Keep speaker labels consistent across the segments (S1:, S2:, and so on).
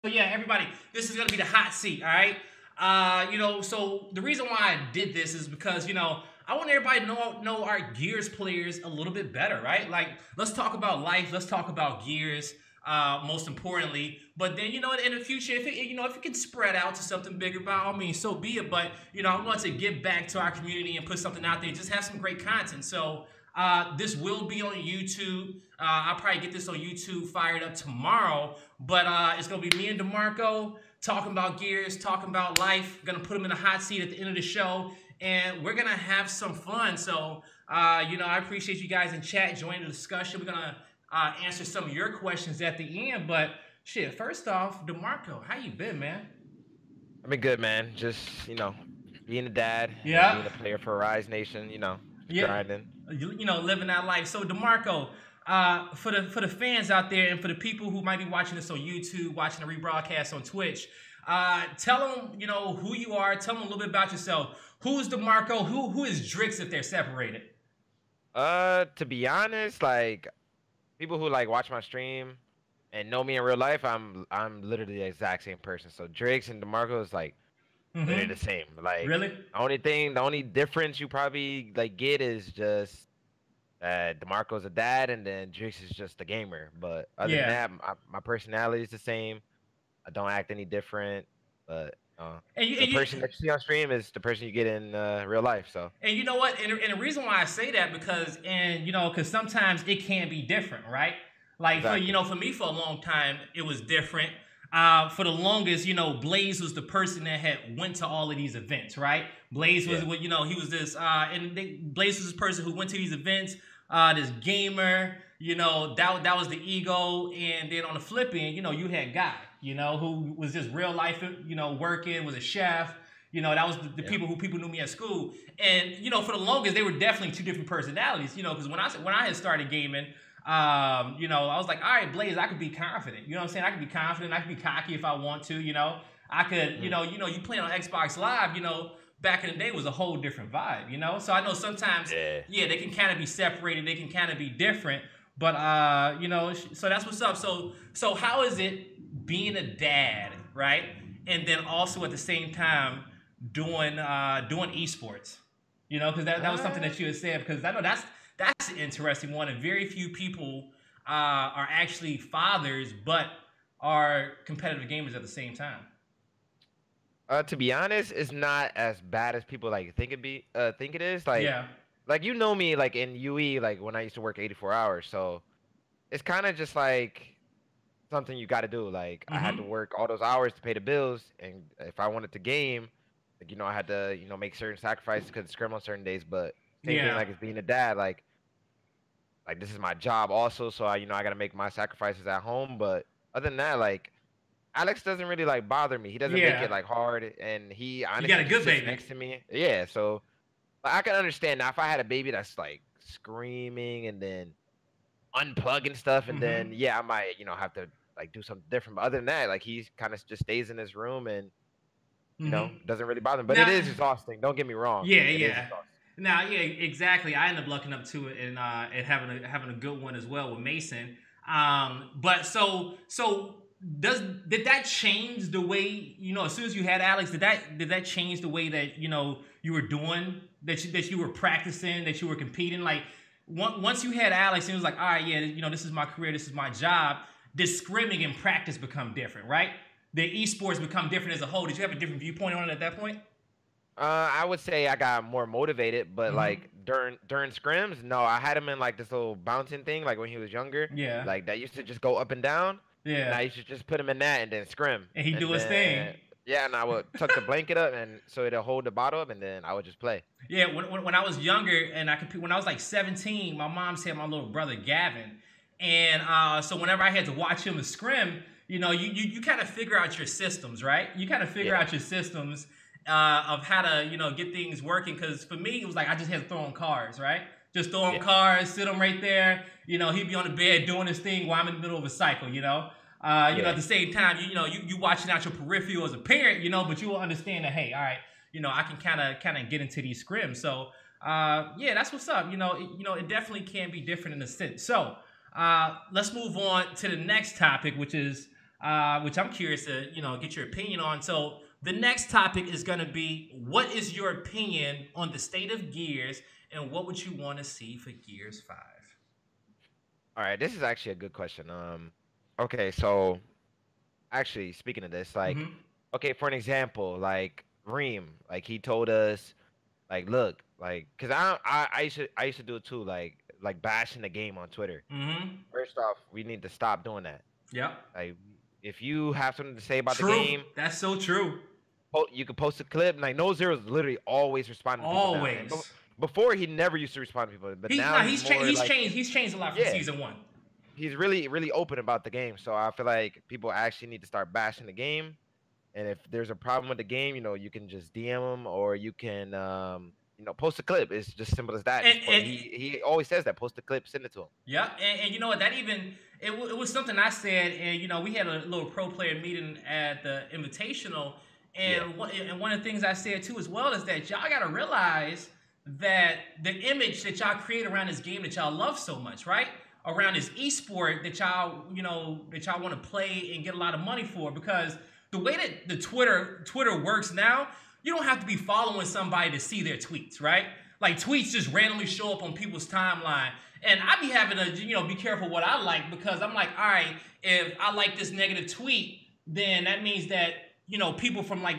S1: So yeah, everybody, this is gonna be the hot seat, all right? So the reason why I did this is because I want everybody to know our Gears players a little bit better, right? Like, let's talk about life, let's talk about Gears, most importantly. But then in the future, if it can spread out to something bigger, by all means, so be it. But I want to give back to our community and put something out there, just have some great content. So this will be on YouTube. I'll probably get this on YouTube fired up tomorrow. But it's going to be me and DeMarco talking about Gears, talking about life. Going to put him in the hot seat at the end of the show. And we're going to have some fun. So, I appreciate you guys in chat joining the discussion. We're going to answer some of your questions at the end. But, shit, first off, DeMarco, how you been, man?
S2: I've been good, man. Just, being a dad.
S1: Yeah.
S2: Being a player for Rise Nation, grinding.
S1: Living that life. So, DeMarco, for the fans out there and for the people who might be watching this on YouTube, watching the rebroadcast on Twitch, tell them, who you are. Tell them a little bit about yourself. Who's DeMarco? Who is Drix if they're separated?
S2: To be honest, like, people who watch my stream and know me in real life, I'm literally the exact same person. So Drix and DeMarco is literally the same. Like,
S1: really,
S2: the only difference you probably get is just DeMarco's a dad, and then Drix is just a gamer. But other than that, my personality is the same. I don't act any different. But the person that you see on stream is the person you get in real life. So,
S1: and you know what? And the reason why I say that because sometimes it can be different, right? Like exactly. For me, for a long time, it was different. For the longest, Blaze was the person that had went to all of these events, right? Blaze was what he was this, Blaze was this person who went to these events, this gamer, that was the ego, and then on the flip end, you had Guy, who was just real life, working, was a chef. That was the people who people knew me at school, and for the longest, they were definitely two different personalities, because when I had started gaming. I was like, all right, Blaze, I could be confident. You know what I'm saying? I could be confident. I could be cocky if I want to. I could. You playing on Xbox Live. Back in the day was a whole different vibe. So I know sometimes, they can kind of be separated. They can kind of be different. But so that's what's up. So how is it being a dad, right? And then also at the same time doing esports. Because that was something that you had said. Because I know that's an interesting one, and very few people are actually fathers, but are competitive gamers at the same time.
S2: To be honest, it's not as bad as people think it is. Like you know me, in UE, when I used to work 84 hours, so it's kind of just something you got to do. I had to work all those hours to pay the bills, and if I wanted to game, I had to make certain sacrifices because scrim on certain days. But same thing as being a dad, like this is my job also, so I gotta make my sacrifices at home. But other than that, Alex doesn't really bother me. He doesn't make it hard, and he honestly
S1: got a good
S2: sits
S1: baby
S2: next to me. Yeah, so I can understand now if I had a baby that's screaming and then unplugging stuff, and then I might have to do something different. But other than that, he kind of just stays in his room and doesn't really bother him. But it is exhausting. Don't get me wrong.
S1: Yeah. Now, exactly. I ended up lucking up to it and having a good one as well with Mason. But so did that change the way as soon as you had Alex? Did that change the way that you were doing that you were practicing, that you were competing? Once you had Alex, it was like, all right, this is my career, this is my job. Did scrimming and practice become different, right? The esports become different as a whole. Did you have a different viewpoint on it at that point?
S2: I would say I got more motivated, but during scrims, no, I had him in this little bouncing thing, when he was younger.
S1: Yeah.
S2: That used to just go up and down.
S1: Yeah.
S2: And I used to just put him in that and then scrim.
S1: And he'd do his thing.
S2: Yeah, and I would tuck the blanket up and so it'll hold the bottle up, and then I would just play.
S1: Yeah, when I was younger and when I was 17, my mom said my little brother Gavin, and so whenever I had to watch him scrim, you kind of figure out your systems, right? You kind of figure out your systems. Of how to, get things working. Because for me, it was I just had to throw him cars, right? Just throw him cars, sit him right there. He'd be on the bed doing his thing while I'm in the middle of a cycle, at the same time, you watching out your peripheral as a parent, but you will understand that, hey, all right, I can kind of get into these scrims. So, that's what's up. It definitely can be different in a sense. So, let's move on to the next topic, which is which I'm curious to, get your opinion on. So the next topic is going to be, what is your opinion on the state of Gears, and what would you want to see for Gears 5?
S2: All right, this is actually a good question. Okay, so actually speaking of this, like, okay, for an example, like Reem, like he told us, like, look, like, cause I used to do it too, like bashing the game on Twitter. First off, we need to stop doing that.
S1: Yep.
S2: Like, if you have something to say about
S1: the
S2: game,
S1: that's so true.
S2: You can post a clip. Like, No Zero's literally always responding to people
S1: always.
S2: Now. Before, he never used to respond to people, but now
S1: he's changed a lot from season 1.
S2: He's really open about the game, so I feel like people actually need to start bashing the game. And if there's a problem with the game, you can just DM him, or you can post a clip. It's just simple as that. And he always says that. Post a clip, send it to him.
S1: Yeah, and you know what? That even it was something I said, and we had a little pro player meeting at the Invitational, and one of the things I said too as well is that y'all gotta realize that the image that y'all create around this game that y'all love so much, right? Around this esport that y'all want to play and get a lot of money for, because the way that the Twitter works now, you don't have to be following somebody to see their tweets, right? Like, tweets just randomly show up on people's timeline. And I be having to, be careful what I like, because I'm like, all right, if I like this negative tweet, then that means that, people from like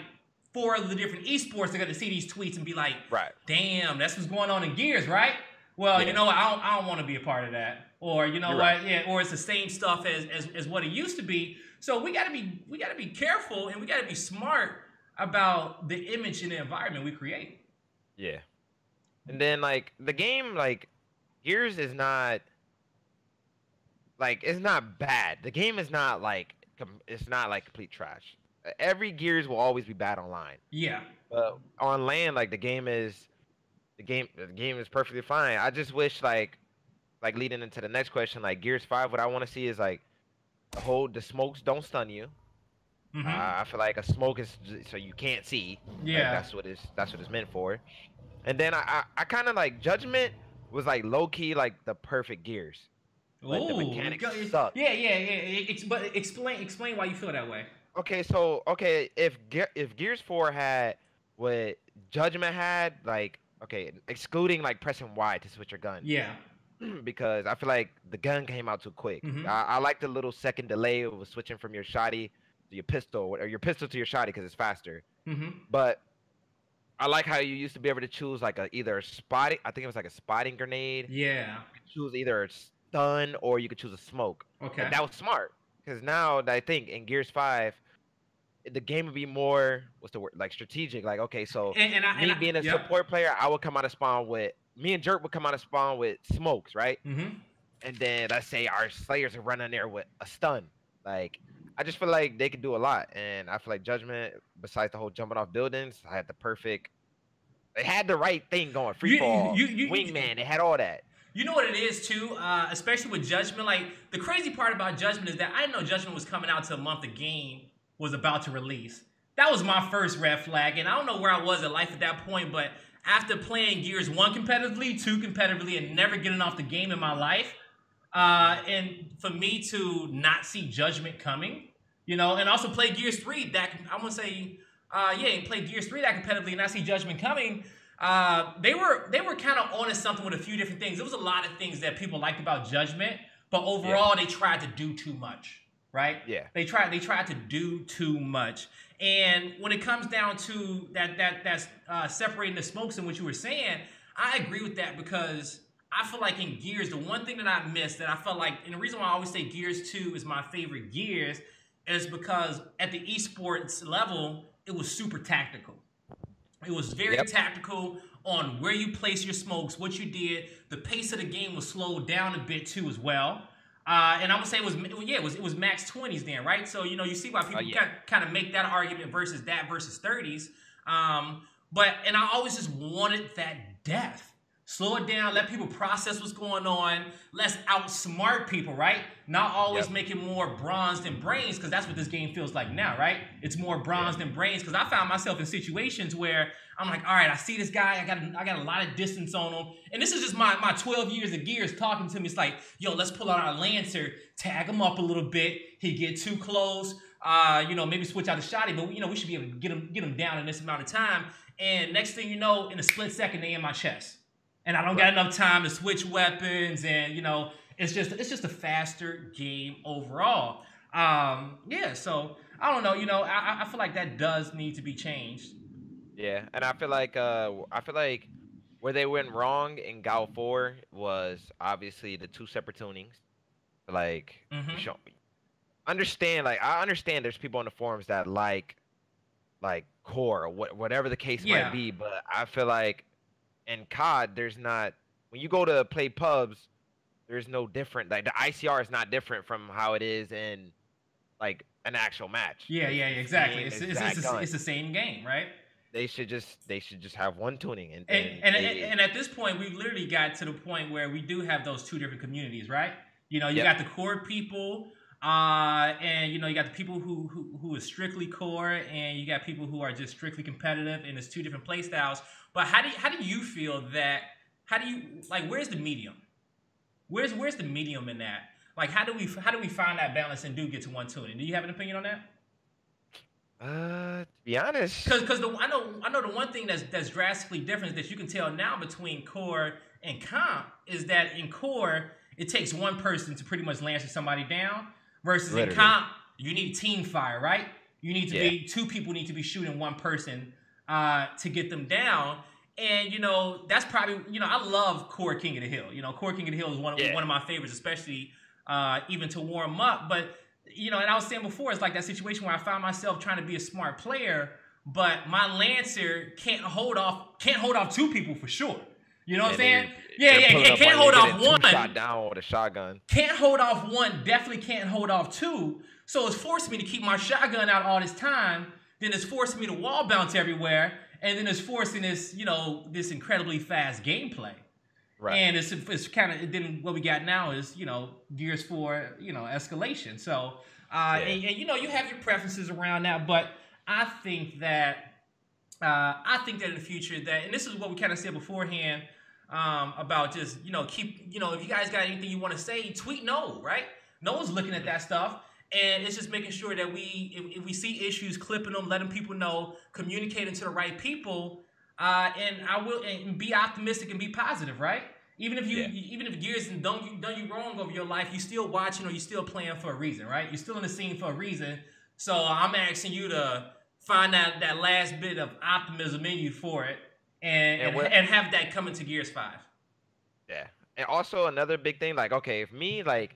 S1: 4 of the different esports are going to see these tweets and be like,
S2: right,
S1: damn, that's what's going on in Gears, right? Well, I don't want to be a part of that. Or, or it's the same stuff as what it used to be. So we gotta be careful, and we gotta be smart about the image and the environment we create.
S2: Yeah. And then, like, the game, like, Gears is not, like, it's not bad. The game is not like, it's not like complete trash. Every Gears will always be bad online.
S1: Yeah.
S2: But on LAN, like, the game is perfectly fine. I just wish, like leading into the next question, like Gears 5, what I want to see is like the smokes don't stun you. I feel like a smoke is so you can't see.
S1: Yeah.
S2: Like, that's what it's meant for. And then I kind of like Judgment was like low key like the perfect Gears. Like, the mechanics suck.
S1: Yeah. But explain why you feel that way.
S2: Okay, so if Gears 4 had what Judgment had, like, okay, excluding like pressing Y to switch your gun.
S1: Yeah.
S2: Because I feel like the gun came out too quick. I like the little second delay of switching from your shotty to your pistol, or your pistol to your shotty, because it's faster. But I like how you used to be able to choose like either a spotting. I think it was like a spotting grenade.
S1: Yeah.
S2: You could choose either a stun, or you could choose a smoke.
S1: Okay.
S2: And that was smart, because now that I think in Gears 5, the game would be more, what's the word, like strategic. Like, okay, so me being a support player, I would come out of spawn with, me and Jerk would come out of spawn with smokes, right? And then let's say our Slayers are running there with a stun. Like, I just feel like they could do a lot. And I feel like Judgment, besides the whole jumping off buildings, they had the right thing going. Free fall, wingman, they had all that.
S1: You know what it is too, especially with Judgment. Like, the crazy part about Judgment is that I didn't know Judgment was coming out to a month the game was about to release. That was my first red flag, and I don't know where I was in life at that point, but after playing Gears 1 competitively, 2 competitively, and never getting off the game in my life, and for me to not see Judgment coming, and also play Gears 3, that I want to say, play Gears 3 that competitively and not see Judgment coming, they were kind of onto something with a few different things. There was a lot of things that people liked about Judgment, but overall they tried to do too much. Right?
S2: Yeah.
S1: They tried to do too much. And when it comes down to that's separating the smokes and what you were saying, I agree with that, because I feel like in Gears, the one thing that I missed that I felt like, and the reason why I always say Gears 2 is my favorite Gears, is because at the esports level, it was super tactical. It was very tactical on where you place your smokes, what you did. The pace of the game was slowed down a bit too as well. And I would say it was max 20s then, right? So, you see why people kind of make that argument versus 30s. And I always just wanted that depth. Slow it down. Let people process what's going on. Let's outsmart people, right? Not always make it more bronze than brains, because that's what this game feels like now, right? It's more bronze than brains, because I found myself in situations where I'm like, all right, I see this guy. I got a lot of distance on him. And this is just my 12 years of Gears talking to me. It's like, yo, let's pull out our Lancer, tag him up a little bit. He get too close. Maybe switch out the shotty, but we should be able to get him down in this amount of time. And next thing you know, in a split second, they in my chest. And I don't got enough time to switch weapons, and it's just a faster game overall. So I don't know. I feel like that does need to be changed.
S2: Yeah, and I feel like where they went wrong in Gal 4 was obviously the 2 separate tunings. Like, understand. Like, I understand there's people on the forums that like core or whatever the case might be, but I feel like in COD, there's not, when you go to play pubs, there's no different. Like, the ICR is not different from how it is in like an actual match.
S1: Yeah, exactly. It's the same game, right?
S2: They should just have one tuning,
S1: and at this point, we've literally got to the point where we do have those 2 different communities, right? You got the core people, and you got the people who is strictly core, and you got people who are just strictly competitive, and it's 2 different play styles. But how do you feel that? How do you where's the medium? Where's the medium in that? Like, how do we find that balance and do get to one tuning? Do you have an opinion on that?
S2: To be honest,
S1: because I know the one thing that's drastically different that you can tell now between core and comp is that in core it takes one person to pretty much lance somebody down, versus in comp you need team fire, right? You need to be 2 people need to be shooting one person to get them down. And that's probably I love Core King of the Hill. Core King of the Hill is one of my favorites, especially even to warm up. But and I was saying before, it's like that situation where I found myself trying to be a smart player, but my Lancer can't hold off 2 people for sure. You know what I'm saying? It can't hold off one.
S2: Shot down with a shotgun.
S1: Can't hold off one. Definitely can't hold off 2. So it's forcing me to keep my shotgun out all this time. Then it's forcing me to wall bounce everywhere, and then it's forcing this, this incredibly fast gameplay. Right. And it's kind of, then what we got now is, Gears 4, escalation. So, and you have your preferences around that, but I think that in the future that, and this is what we kind of said beforehand, about just, keep, if you guys got anything you want to say, tweet no, right? No one's looking at that stuff. And it's just making sure that if we see issues, clipping them, letting people know, communicating to the right people, and be optimistic and be positive, right? Even if Gears done you wrong over your life, you still watching or you still playing for a reason, right? You're still in the scene for a reason. So I'm asking you to find out that last bit of optimism in you for it, and have that come into Gears 5.
S2: Yeah, and also another big thing, like, okay, if me, like,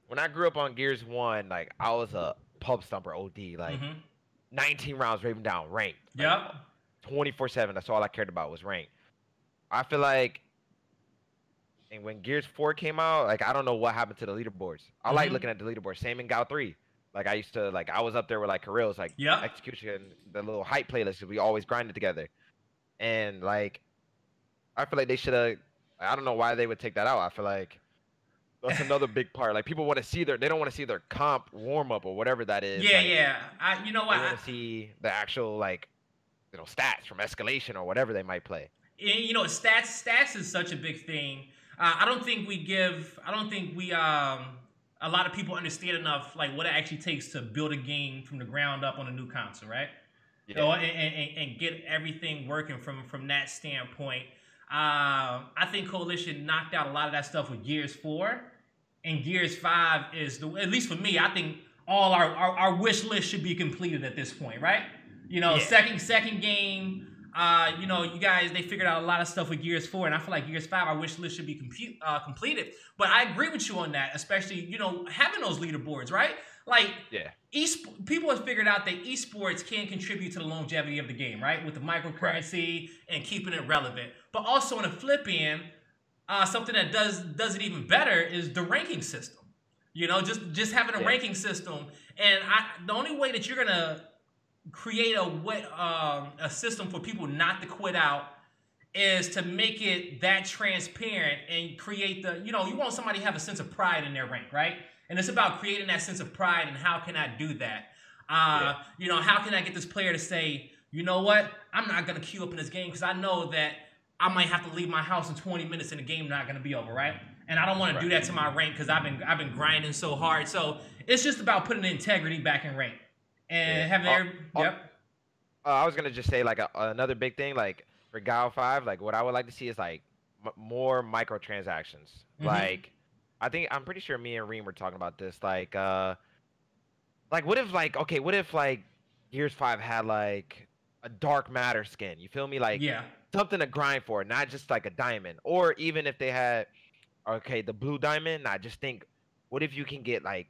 S2: when I grew up on Gears 1, like, I was a pub stomper OD, like, 19 rounds raving down, ranked.
S1: Yep.
S2: 24/7, that's all I cared about was ranked. I feel like, and when Gears 4 came out, like, I don't know what happened to the leaderboards. I like looking at the leaderboards. Same in Gal 3. Like, I used to, like, I was up there with, like, Kirill, like, Execution, the little hype playlist, we always grinded together. And, like, I feel like they should have, I don't know why they would take that out. I feel like that's another big part. Like, people want to see they don't want to see their comp warm up or whatever that is.
S1: Yeah,
S2: like,
S1: yeah. You know what?
S2: They want to see the actual, like, stats from escalation or whatever they might play.
S1: And, stats is such a big thing. I don't think a lot of people understand enough, like, what it actually takes to build a game from the ground up on a new console, right? Yeah. And get everything working from that standpoint. I think Coalition knocked out a lot of that stuff with Gears 4, and Gears 5 is at least for me, I think all our wish list should be completed at this point, right? Second game. You guys, they figured out a lot of stuff with Gears 4, and I feel like Gears 5, our wish list should be completed. But I agree with you on that, especially, having those leaderboards, right? Like, people have figured out that esports can contribute to the longevity of the game, right? With the microcurrency and keeping it relevant. But also on the flip end, something that does it even better is the ranking system. Just having a ranking system. And the only way that you're gonna create a system for people not to quit out is to make it that transparent and create the, you want somebody to have a sense of pride in their rank, right? And it's about creating that sense of pride, and how can I do that? How can I get this player to say, you know what, I'm not going to queue up in this game because I know that I might have to leave my house in 20 minutes and the game not going to be over, right? And I don't want to do that to my rank because I've been grinding so hard. So it's just about putting the integrity back in rank and having
S2: I was gonna just say like another big thing like for GAL 5, like what I would like to see is like more microtransactions. Like I'm pretty sure me and Reem were talking about this. Like what if Gears 5 had like a dark matter skin? You feel me? Like something to grind for, not just like a diamond. Or even if they had the blue diamond, I just think, what if you can get like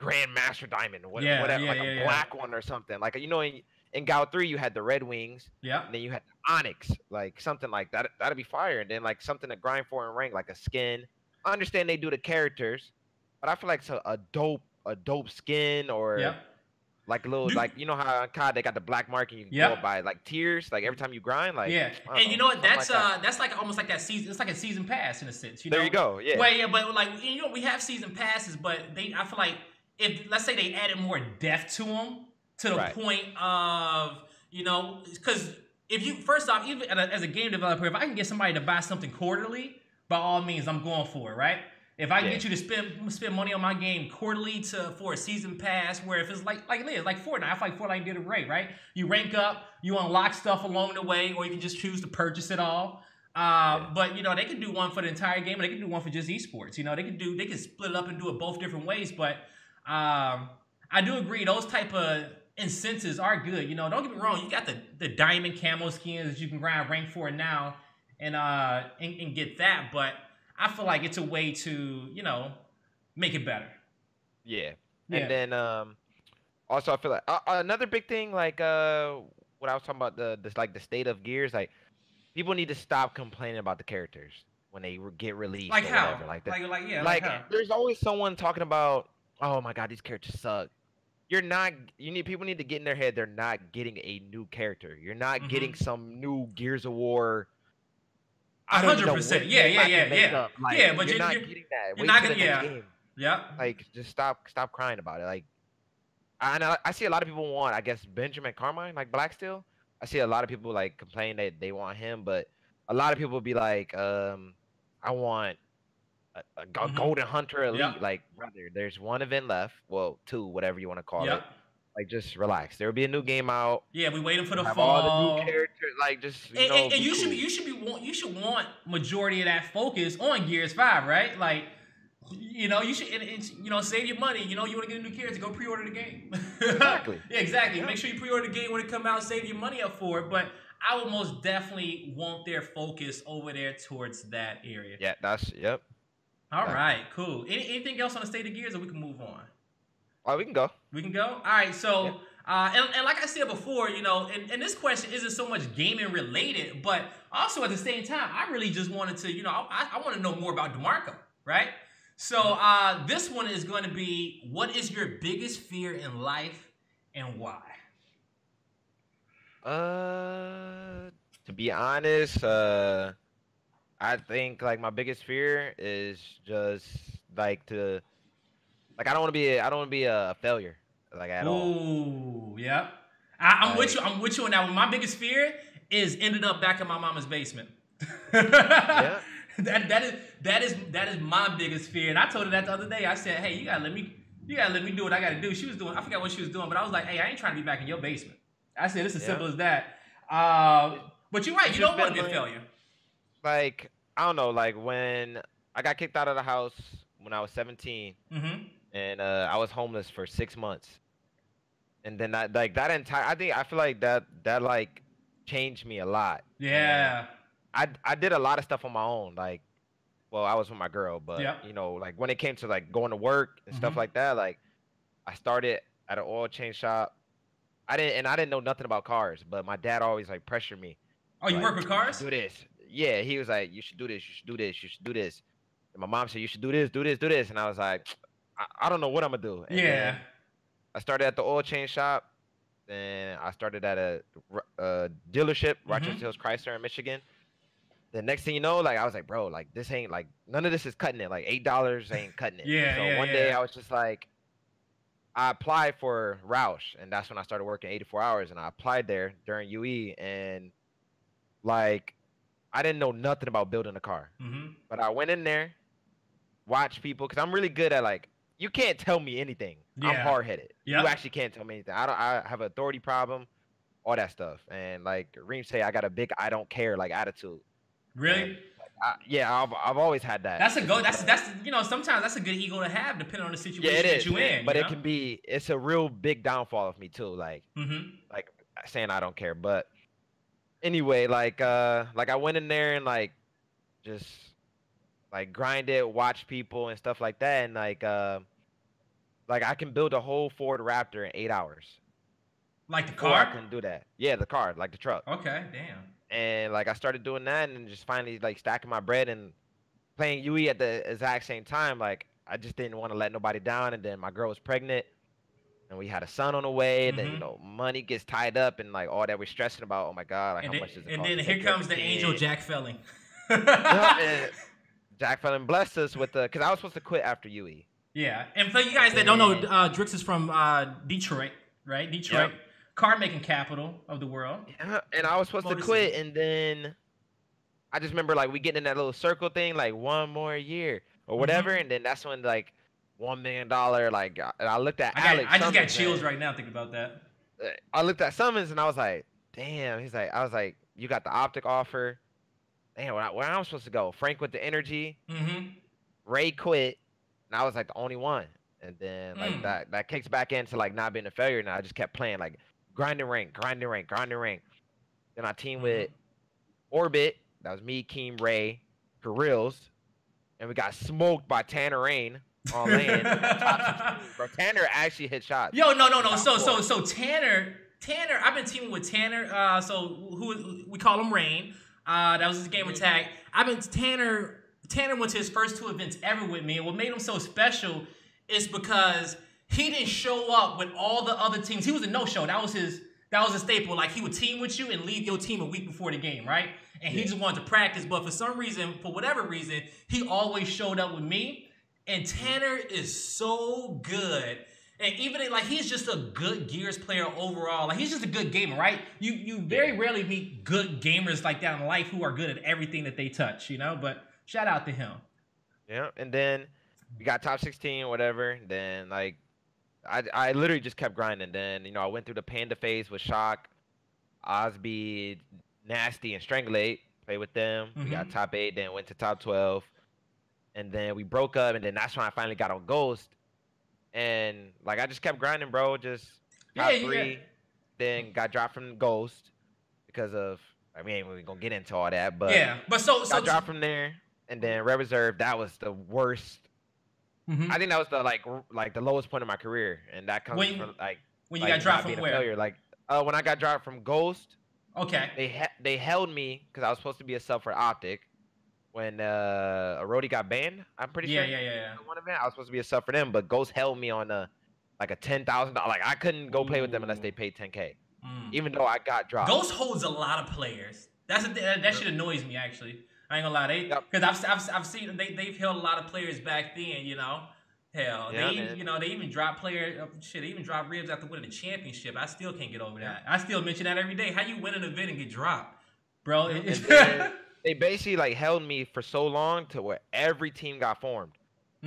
S2: Grandmaster Diamond, whatever, a black one or something. Like in GAL 3 you had the red wings, and then you had the Onyx, like something like that. That'd be fire. And then like something to grind for in rank, like a skin. I understand they do the characters, but I feel like a dope skin or like a little like how on COD they got the black mark and you can go by like tiers, like every time you grind, like
S1: and you know what? That's like almost like that season. It's like a season pass in a sense.
S2: There you go. Yeah.
S1: Well, but like we have season passes, but I feel like if let's say they added more depth to them to the point of because if you first off, even as a game developer, if I can get somebody to buy something quarterly, by all means, I'm going for it, right? If I can get you to spend money on my game quarterly for a season pass, where if it's like it is, like Fortnite, I feel like Fortnite did it right? You rank up, you unlock stuff along the way, or you can just choose to purchase it all. But they can do one for the entire game, and they can do one for just esports. They can split it up and do it both different ways. But I do agree, those type of incentives are good. Don't get me wrong, you got the diamond camo skins that you can grind rank for now, and get that, but I feel like it's a way to, make it better.
S2: Yeah. And then also I feel like another big thing, like what I was talking about, the state of Gears, like people need to stop complaining about the characters when they get released.
S1: Like
S2: or
S1: how?
S2: Whatever, like that.
S1: Like how?
S2: There's always someone talking about, oh my god, these characters suck. People need to get in their head they're not getting a new character. You're not getting some new Gears of War
S1: 100%. Yeah. But
S2: you're not getting that.
S1: You're not gonna. Yeah.
S2: Like, just stop crying about it. Like, I see a lot of people want, I guess, Benjamin Carmine, like Blacksteel. I see a lot of people like complain that they want him, but a lot of people be like, I want a Golden Hunter Elite. Like, brother, there's one event left. Well, two, whatever you want to call it. Like, just relax. There will be a new game out.
S1: Yeah, we waiting for the fall.
S2: All the new characters, like, just
S1: you should want majority of that focus on Gears 5, right? Like, you should save your money. You want to get a new character, go pre-order the game.
S2: Exactly.
S1: Exactly. Make sure you pre-order the game when it comes out. Save your money up for it. But I would most definitely want their focus over there towards that area.
S2: Yeah,
S1: All right, cool. Anything else on the state of Gears, or we can move on?
S2: Oh, we can go.
S1: We can go? All right, so, and like I said before, and this question isn't so much gaming related, but also at the same time, I really just wanted to, I want to know more about DeMarco, right? So this one is going to be, what is your biggest fear in life and why?
S2: To be honest, I think like my biggest fear is just like I don't want to be a failure, like at all.
S1: Ooh, yeah. I'm with you. I'm with you on that one. My biggest fear is ending up back in my mama's basement.
S2: Yeah.
S1: That is my biggest fear. And I told her that the other day. I said, hey, you gotta let me do what I gotta do. She was doing, I forgot what she was doing, but I was like, hey, I ain't trying to be back in your basement. I said, it's as simple as that. But you're right, you don't want to be a failure.
S2: Like, I don't know, like when I got kicked out of the house when I was 17. And I was homeless for 6 months, and then I feel like that like changed me a lot.
S1: Yeah.
S2: And I did a lot of stuff on my own. Like, well, I was with my girl, but like when it came to like going to work and stuff like that, like I started at an oil change shop. I didn't know nothing about cars, but my dad always like pressured me.
S1: Oh, you work with cars?
S2: Do this. Yeah, he was like, you should do this. You should do this. You should do this. And my mom said, you should do this, do this, do this. And I was like, I don't know what I'm gonna do. And then I started at the oil change shop. Then I started at a dealership, Rochester Hills Chrysler in Michigan. The next thing you know, like I was like, bro, like this ain't like none of this is cutting it. Like $8 ain't cutting it. So one day I was just like, I applied for Roush, and that's when I started working 84 hours, and I applied there during UE, and like I didn't know nothing about building a car, but I went in there, watched people, because I'm really good at like, you can't tell me anything. I'm hard headed. You actually can't tell me anything. I have an authority problem, all that stuff, and like Reem say, I got a big I don't care like attitude.
S1: Really?
S2: And, I've always had that.
S1: That's a go. That's sometimes that's a good ego to have, depending on the situation that you're in.
S2: But it's a real big downfall of me too. Like, like saying I don't care. But anyway, like I went in there and like just like grind it, watch people and stuff like that, and like I can build a whole Ford Raptor in 8 hours.
S1: Like the car?
S2: I can do that. Yeah, the car, like the truck.
S1: Okay, damn.
S2: And like I started doing that and just finally like stacking my bread and playing UE at the exact same time. Like I just didn't want to let nobody down. And then my girl was pregnant and we had a son on the way. And then, money gets tied up and like all that we're stressing about. Oh my God. Like, how much does it cost?
S1: And then here comes the angel Jack Felling.
S2: Jack Felling blessed us with because I was supposed to quit after UE.
S1: Yeah. And for you guys that don't know, Drix is from Detroit, right? Detroit. Yep. Car making capital of the world.
S2: Yeah, and I was supposed to quit, and then I just remember like we getting in that little circle thing, like 1 more year or whatever, and then that's when like $1 million, like, and I looked at Alex.
S1: I just got chills right now thinking about that.
S2: I looked at Summons and I was like, damn. I was like, you got the optic offer. Damn, where I'm supposed to go? Frank with the energy. Ray quit, and I was like the only one. And then like that kicks back into like not being a failure. And I just kept playing like. Grinding rank. Then I teamed with Orbit. That was me, Keem, Ray, for reals. And we got smoked by Tanner Rain on land. Bro, Tanner actually hit shots.
S1: Yo, no. So Tanner, I've been teaming with Tanner. So who we call him Rain. That was his gamer tag. Tanner went to his first 2 events ever with me. And what made him so special is because he didn't show up with all the other teams. He was a no-show. That was his staple. Like, he would team with you and leave your team a week before the game, right? And he just wanted to practice. But for some reason, for whatever reason, he always showed up with me. And Tanner is so good. And even like he's just a good Gears player overall. Like, he's just a good gamer, right? You very rarely meet good gamers like that in life who are good at everything that they touch, you know? But shout out to him.
S2: Yeah, and then we got top 16 or whatever. Then like I literally just kept grinding. Then, I went through the Panda phase with Shock, Osby, Nasty, and Strangulate. Played with them. We got top 8, then went to top 12. And then we broke up, and then that's when I finally got on Ghost. And, like, I just kept grinding, bro. Just top 3. Then got dropped from Ghost because of, we ain't really going to get into all that. But
S1: yeah, but so
S2: got dropped from there. And then Red Reserve, that was the worst. I think that was the the lowest point of my career, and that comes from
S1: when you got dropped from where?
S2: Failure. Like when I got dropped from Ghost.
S1: Okay.
S2: They held me because I was supposed to be a sub for Optic. When Arodi got banned, I'm pretty sure.
S1: Yeah.
S2: One event, I was supposed to be a sub for them, but Ghost held me on a $10,000. Like, I couldn't go play with them unless they paid $10K, even though I got dropped.
S1: Ghost holds a lot of players. That shit annoys me, actually. I ain't gonna lie, because I've seen they've held a lot of players back then, you know. Hell, they even dropped they even dropped ribs after winning the championship. I still can't get over that. I still mention that every day. How you win an event and get dropped, bro?
S2: They basically held me for so long to where every team got formed.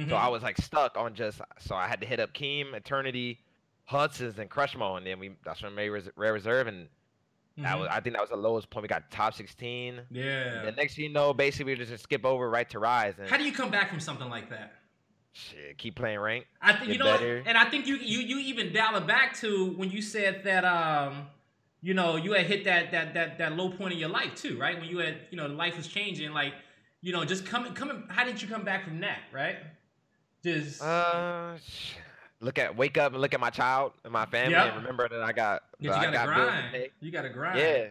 S2: So I was stuck on so I had to hit up Keem, Eternity, Hudson's, and Crushmo, and then that's when we made Rare Reserve, and I think that was the lowest point. We got top 16.
S1: Yeah.
S2: The next thing you know, basically we just skip over right to Rise. And
S1: how do you come back from something like that?
S2: Shit, keep playing rank.
S1: I think and I think you even dial it back to when you said that you had hit that low point in your life too, right? When you had life was changing, just coming. How did you come back from that, right? Just
S2: wake up and look at my child and my family and remember that I got.
S1: You gotta grind. You gotta grind.
S2: Yeah.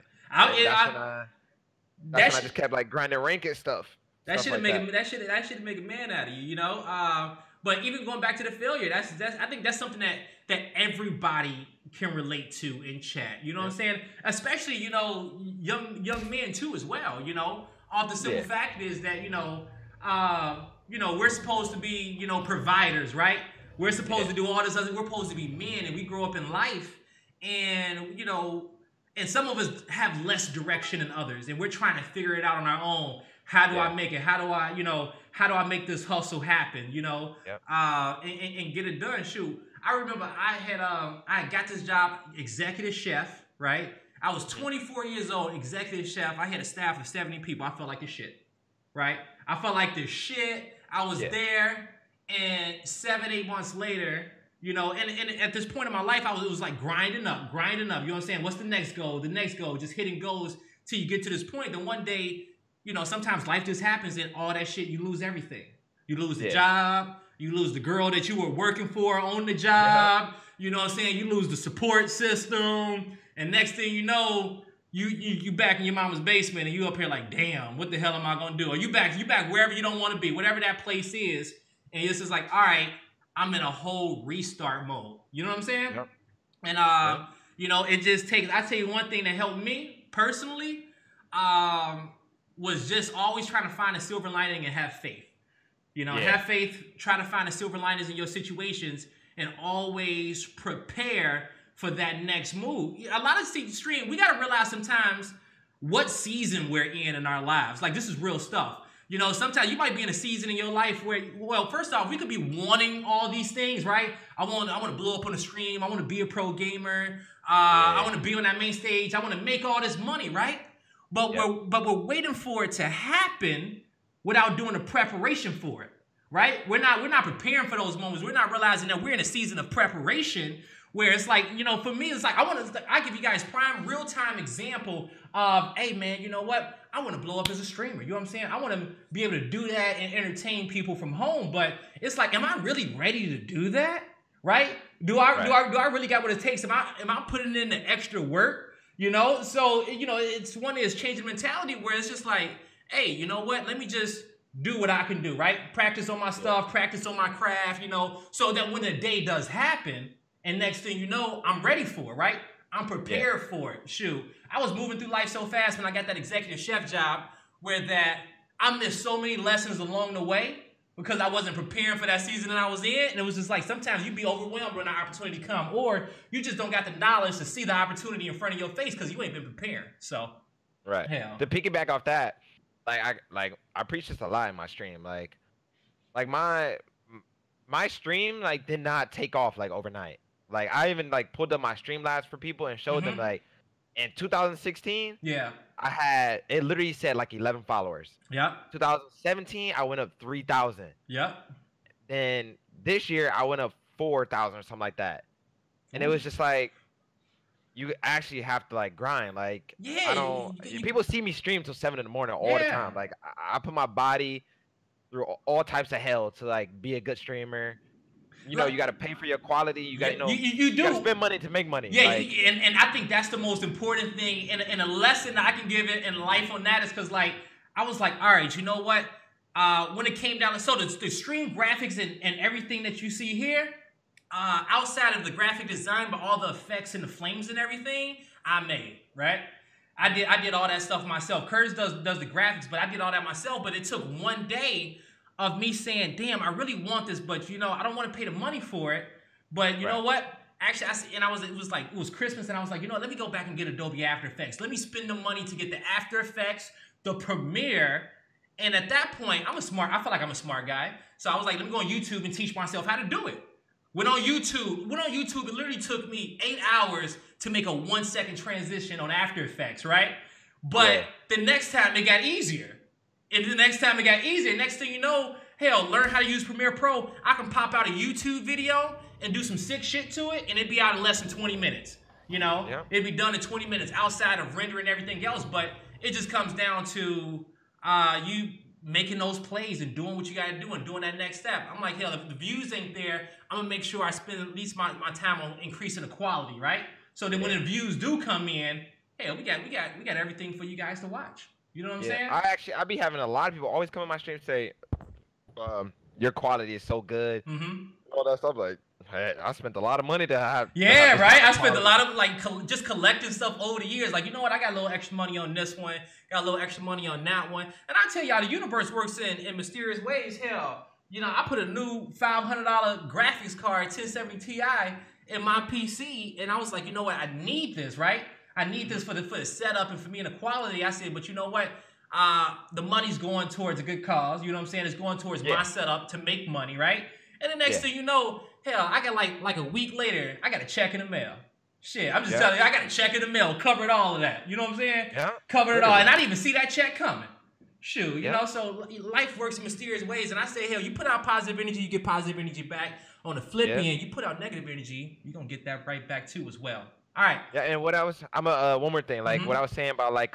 S2: That's when I just kept grinding rank and stuff.
S1: That should make a man out of you, But even going back to the failure, I think that's something that everybody can relate to in chat. You know what I'm saying? Especially young men too as well. off the simple fact is that, we're supposed to be, providers, right? We're supposed to do all this other, we're supposed to be men, and we grow up in life, and, and some of us have less direction than others, and we're trying to figure it out on our own. How do I make it? How do I make this hustle happen? And get it done. Shoot, I remember I got this job, executive chef, right? I was 24 years old, executive chef. I had a staff of 70 people. I felt like the shit, right? I felt like the shit. I was there, and 7-8 months later, and at this point in my life, it was like grinding up. You know what I'm saying? What's the next goal? The next goal, just hitting goals till you get to this point. Then one day, sometimes life just happens, and all that shit, you lose everything. You lose the job. You lose the girl that you were working for on the job. You know what I'm saying? You lose the support system. And next thing you know, you back in your mama's basement, and you up here like, damn, what the hell am I gonna do? Or you back wherever you don't want to be, whatever that place is, and it's just like, all right, I'm in a whole restart mode. You know what I'm saying? Yep. And it just takes. I tell you one thing that helped me personally was just always trying to find a silver lining and have faith. Have faith. Try to find the silver linings in your situations, and always prepare for that next move. A lot of stream, we got to realize sometimes what season we're in our lives. Like, this is real stuff. Sometimes you might be in a season in your life where, well, first off, we could be wanting all these things, right? I want to blow up on the stream. I want to be a pro gamer. I want to be on that main stage. I want to make all this money, right? But we're waiting for it to happen without doing the preparation for it, right? We're not preparing for those moments. We're not realizing that we're in a season of preparation. Where it's like, for me, it's like, I give you guys prime real-time example of, hey, man, you know what? I want to blow up as a streamer. You know what I'm saying? I want to be able to do that and entertain people from home. But it's like, am I really ready to do that? Right? Do I really got what it takes? Am I putting in the extra work? So, it's one is changing mentality where it's just like, hey, you know what? Let me just do what I can do, right? Practice on my stuff, practice on my craft, so that when the day does happen, and next thing you know, I'm ready for it, right? I'm prepared for it. Shoot, I was moving through life so fast when I got that executive chef job where that I missed so many lessons along the way because I wasn't preparing for that season that I was in. And it was just like sometimes you be overwhelmed when the opportunity come, or you just don't got the knowledge to see the opportunity in front of your face because you ain't been preparing. So,
S2: right. Hell. To piggyback off that, I preach this a lot in my stream. Like my stream did not take off overnight. I even pulled up my Streamlabs for people and showed them in 2016. Yeah. It literally said 11 followers. Yeah. 2017 I went up 3,000. Yeah. Then this year I went up 4,000 or something like that. And it was just you actually have to grind. People see me stream till 7 in the morning all the time. I put my body through all types of hell to be a good streamer. You got to pay for your quality. You got to you got to spend money to make money.
S1: Yeah, and I think that's the most important thing. And a lesson that I can give it in life on that is because I was like, all right, you know what? When it came down to the stream graphics and everything that you see here, outside of the graphic design, but all the effects and the flames and everything, I made, right? I did all that stuff myself. Curtis does the graphics, but I did all that myself. But it took one day of me saying, damn, I really want this, but I don't want to pay the money for it. But you know what? Actually, it was Christmas, and I was like, let me go back and get Adobe After Effects. Let me spend the money to get the After Effects, the Premiere. And at that point, I feel like I'm a smart guy. So I was like, let me go on YouTube and teach myself how to do it. Went on YouTube, it literally took me 8 hours to make a 1-second transition on After Effects, right? But the next time it got easier. And the next time it got easier, next thing you know, hell, learn how to use Premiere Pro. I can pop out a YouTube video and do some sick shit to it, and it'd be out in less than 20 minutes. It'd be done in 20 minutes outside of rendering everything else. But it just comes down to you making those plays and doing what you got to do and doing that next step. I'm like, hell, if the views ain't there, I'm going to make sure I spend at least my time on increasing the quality, right? So then when the views do come in, hell, we got everything for you guys to watch. You know what I'm saying?
S2: I be having a lot of people always come in my stream and say, your quality is so good. Mm-hmm. All that stuff. I spent a lot of money to have.
S1: Yeah, right. I spent a lot of like just collecting stuff over the years. Like, you know what? I got a little extra money on this one. Got a little extra money on that one. And I tell y'all, the universe works in mysterious ways. Hell, you know, I put a new $500 graphics card, 1070 Ti, in my PC, and I was like, you know what? I need this, right? I need this for the setup and for me and the quality. I said, but you know what? The money's going towards a good cause. You know what I'm saying? It's going towards my setup to make money, right? And the next thing you know, hell, I got like a week later, I got a check in the mail. Shit, I'm just telling you, I got a check in the mail, covered all of that. You know what I'm saying? Yeah. Covered it all, and I didn't even see that check coming. Shoot, you know, so life works in mysterious ways. And I say, hell, you put out positive energy, you get positive energy back. On the flip end, you put out negative energy, you're going to get that right back too as well. All right.
S2: Yeah, and what I was, one more thing, like what I was saying about like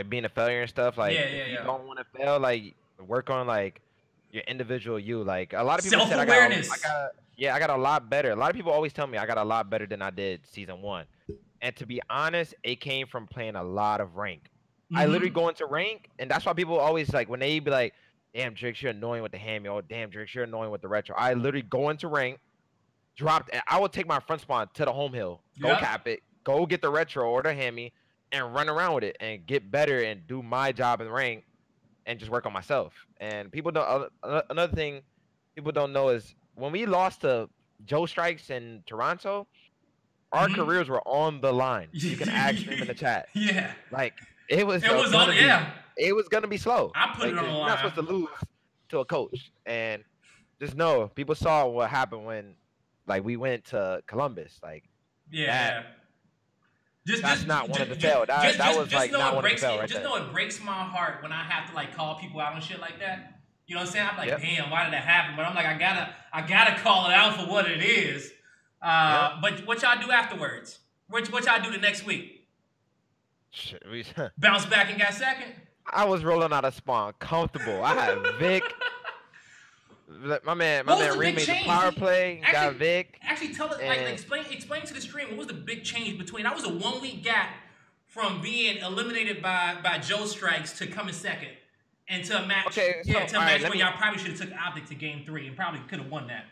S2: being a failure and stuff, like if you don't want to fail, like work on like your individual you. Like a lot of people said I got a lot better. A lot of people always tell me I got a lot better than I did season 1. And to be honest, it came from playing a lot of rank. I literally go into rank, and that's why people always like when they be like, damn, Drix, you're annoying with the hammy. Oh, damn, Drix, you're annoying with the retro. I literally go into rank, and I will take my front spawn to the home hill, go cap it, go get the retro or the hammy, and run around with it and get better and do my job in rank and just work on myself. And people don't. Another thing people don't know is when we lost to Joe Strikes in Toronto, our careers were on the line. You can ask him in the chat. Yeah, like it was gonna be slow.
S1: I put it on the line.
S2: You're not supposed to lose to a coach, and just know people saw what happened when, like, we went to Columbus. Like, that's not one of the fail. That was like not one of the fail right there.
S1: Just know it breaks my heart when I have to like call people out on shit like that. You know what I'm saying? I'm like, damn, why did that happen? But I'm like, I gotta call it out for what it is. But what y'all do afterwards? What y'all do the next week?
S2: Shit,
S1: bounce back and got second.
S2: I was rolling out of spawn, comfortable. I had Vic. My man remade the power play. Got Vic.
S1: Actually, tell us, explain to the stream what was the big change between. That was a 1 week gap from being eliminated by Joe Strikes to coming second, and to a match. Okay, so, to a match where y'all probably should have took Optic to game 3 and probably could have won that.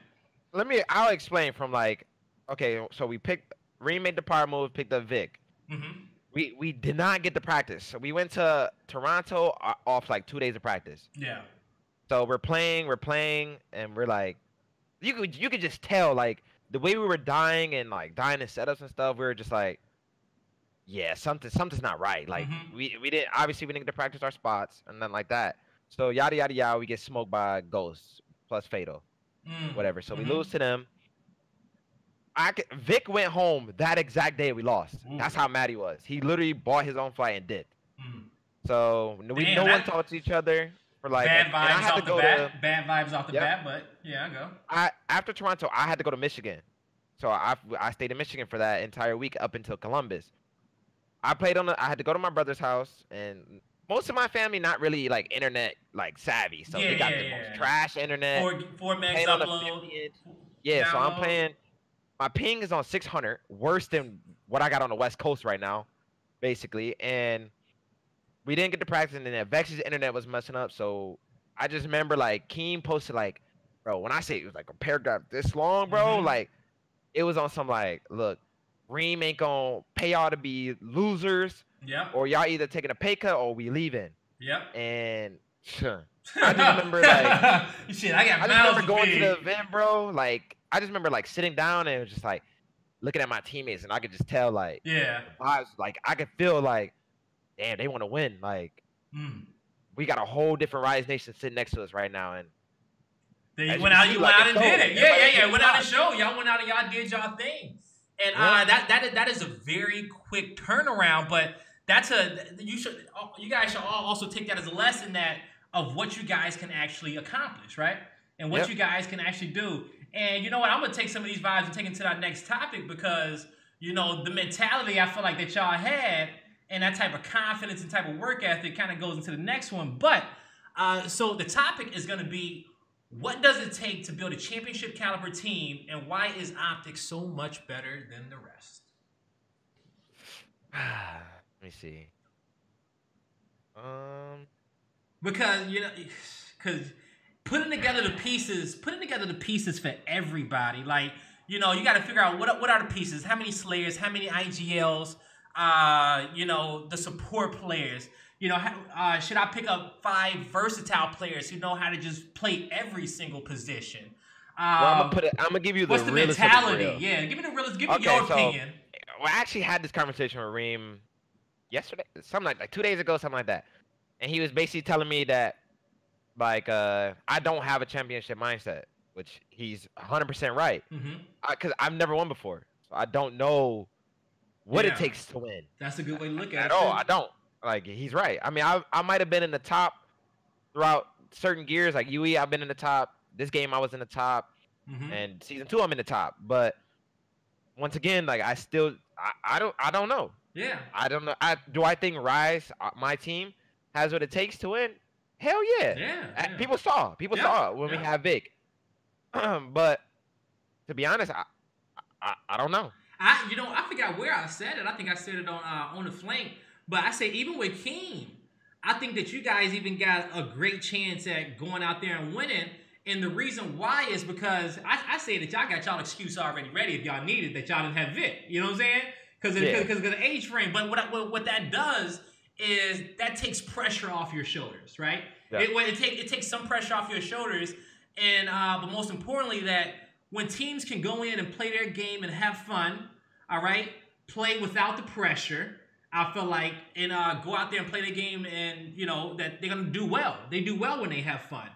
S2: I'll explain from like, okay, so we remade the power move, picked up Vic. We did not get to practice. So we went to Toronto off like 2 days of practice.
S1: Yeah.
S2: So we're playing, and we're like, you could just tell like the way we were dying in setups and stuff. We were just like, yeah, something's not right. Like we didn't get to practice our spots and nothing like that. So yada yada yada, we get smoked by Ghosts plus Fatal, whatever. So we lose to them. Vic went home that exact day we lost. That's how mad he was. He literally bought his own flight and dipped. So no one talked to each other for like
S1: bad vibes off the bat. Bad vibes off the bat, but yeah, I go.
S2: After Toronto, I had to go to Michigan. So I stayed in Michigan for that entire week up until Columbus. I had to go to my brother's house, and most of my family not really like internet like savvy. So they got the most trash internet.
S1: 4 megs upload.
S2: Yeah, so I'm playing. My ping is on 600, worse than what I got on the West Coast right now, basically. And we didn't get to practice, and then Vex's internet was messing up. So I just remember, like, Keem posted, like, bro, when I say it was, like, a paragraph this long, bro, like, it was on some, like, look, Reem ain't gonna pay y'all to be losers.
S1: Yeah.
S2: Or y'all either taking a pay cut or we leaving.
S1: Yep.
S2: And I just remember, like,
S1: shit, I just
S2: remember going to the event, bro, like, I just remember like sitting down and it was just like looking at my teammates, and I could just tell like vibes, like I could feel like, damn, they want to win. Like we got a whole different Rise Nation sitting next to us right now, and
S1: you went out and did it. Yeah. Went out and showed. Y'all went out and y'all did y'all thing. And that is a very quick turnaround, but you guys should all also take that as a lesson of what you guys can actually accomplish, right? And what you guys can actually do. And you know what? I'm gonna take some of these vibes and take it to our next topic, because you know the mentality I feel like that y'all had and that type of confidence and type of work ethic kind of goes into the next one. But so the topic is gonna be, what does it take to build a championship caliber team, and why is Optic so much better than the rest?
S2: Let me see.
S1: Because putting together the pieces for everybody. Like, you know, you got to figure out what are the pieces, how many Slayers, how many IGLs, you know, the support players. You know, should I pick up 5 versatile players who know how to just play every single position?
S2: Well, I'm gonna give you the
S1: what's the mentality? Yeah, give me the realist. Give me your opinion.
S2: Well, I actually had this conversation with Reem yesterday, something like 2 days ago, something like that, and he was basically telling me that like I don't have a championship mindset, which he's 100% right. Because I've never won before, so I don't know what it takes to win.
S1: That's a good way to look at it.
S2: Oh, I don't. Like, he's right. I mean, I might have been in the top throughout certain gears. Like UE, I've been in the top. This game, I was in the top. And season 2, I'm in the top. But once again, like, I don't know.
S1: Yeah.
S2: I don't know. Do I think Rise, my team, has what it takes to win? Hell yeah.
S1: Yeah.
S2: People saw it when we had Vic. But to be honest, I don't know.
S1: I forgot where I said it. I think I said it on the flank. But I say, even with Keem, I think that you guys even got a great chance at going out there and winning. And the reason why is because I say that y'all got y'all excuse already ready if y'all needed that y'all didn't have Vic. You know what I'm saying? Because of the age frame. But what that does is that takes pressure off your shoulders, right? Yeah. It takes some pressure off your shoulders. And but most importantly, that when teams can go in and play their game and have fun, all right, play without the pressure, I feel like, and go out there and play the game, and you know that they're gonna do well. They do well when they have fun.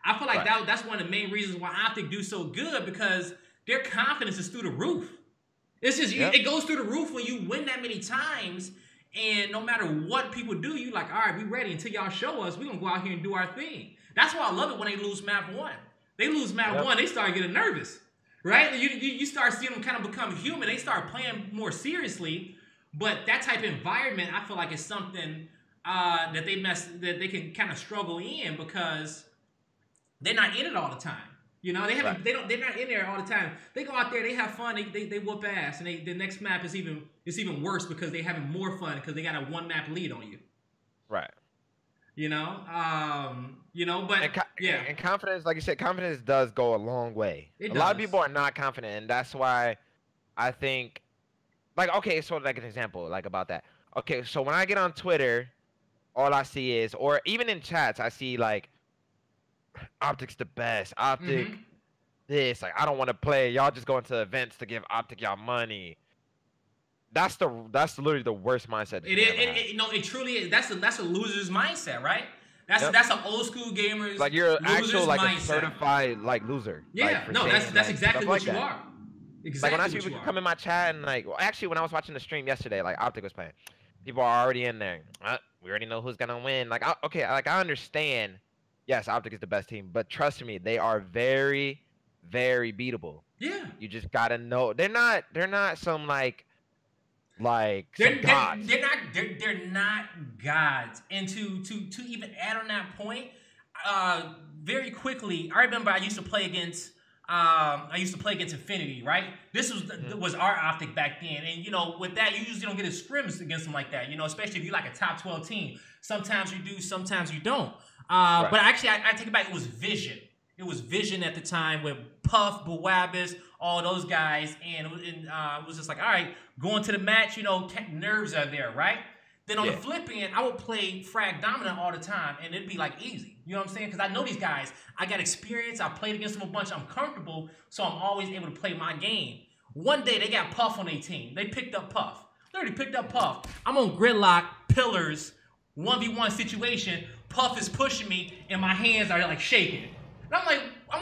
S1: I feel like that's one of the main reasons why Optic do so good, because their confidence is through the roof. It's just it goes through the roof when you win that many times, and no matter what people do, you like, all right, we ready until y'all show us. We're gonna go out here and do our thing. That's why I love it when they lose map 1. They lose map 1, they start getting nervous, right? You start seeing them kind of become human. They start playing more seriously. But that type of environment, I feel like, is something that they can kind of struggle in, because they're not in it all the time. You know, they're not in there all the time. They go out there, they have fun, they whoop ass, and the next map is even worse because they having more fun because they got a 1 map lead on you.
S2: Right.
S1: You know, but
S2: and confidence, like you said, confidence does go a long way. A lot of people are not confident, and that's why I think. Like, okay, so like an example, like about that. Okay, so when I get on Twitter, all I see is, or even in chats, I see like, Optic's the best. Optic, this. Like, I don't want to play. Y'all just go into events to give Optic y'all money. That's literally the worst mindset.
S1: It truly is. That's a loser's mindset, right? That's an old school gamer's.
S2: Like, you're actual like mindset. A certified like loser.
S1: Yeah, like, that's exactly what you are. Exactly.
S2: Like, when I see people come in my chat and like, well, actually, when I was watching the stream yesterday, like Optic was playing, people are already in there. We already know who's gonna win. Like, I understand. Yes, Optic is the best team, but trust me, they are very, very beatable.
S1: Yeah.
S2: You just gotta know they're not some gods.
S1: They're not gods. And to even add on that point, very quickly, I remember I used to play against Infinity, right? This was our Optic back then. And, you know, with that, you usually don't get a scrims against them like that, you know, especially if you're like a top 12 team. Sometimes you do, sometimes you don't. But actually, I take it back. It was Vision. It was Vision at the time with Puff, Bawabis, all those guys. And it was just like, all right, going to the match, you know, nerves are there, right? Then on the flip end, I would play Frag Dominant all the time, and it'd be like easy. You know what I'm saying? Because I know these guys. I got experience. I played against them a bunch. I'm comfortable, so I'm always able to play my game. One day, they got Puff on their team. They picked up Puff. Literally picked up Puff. I'm on Gridlock, Pillars, 1v1 situation. Puff is pushing me, and my hands are like shaking. And I'm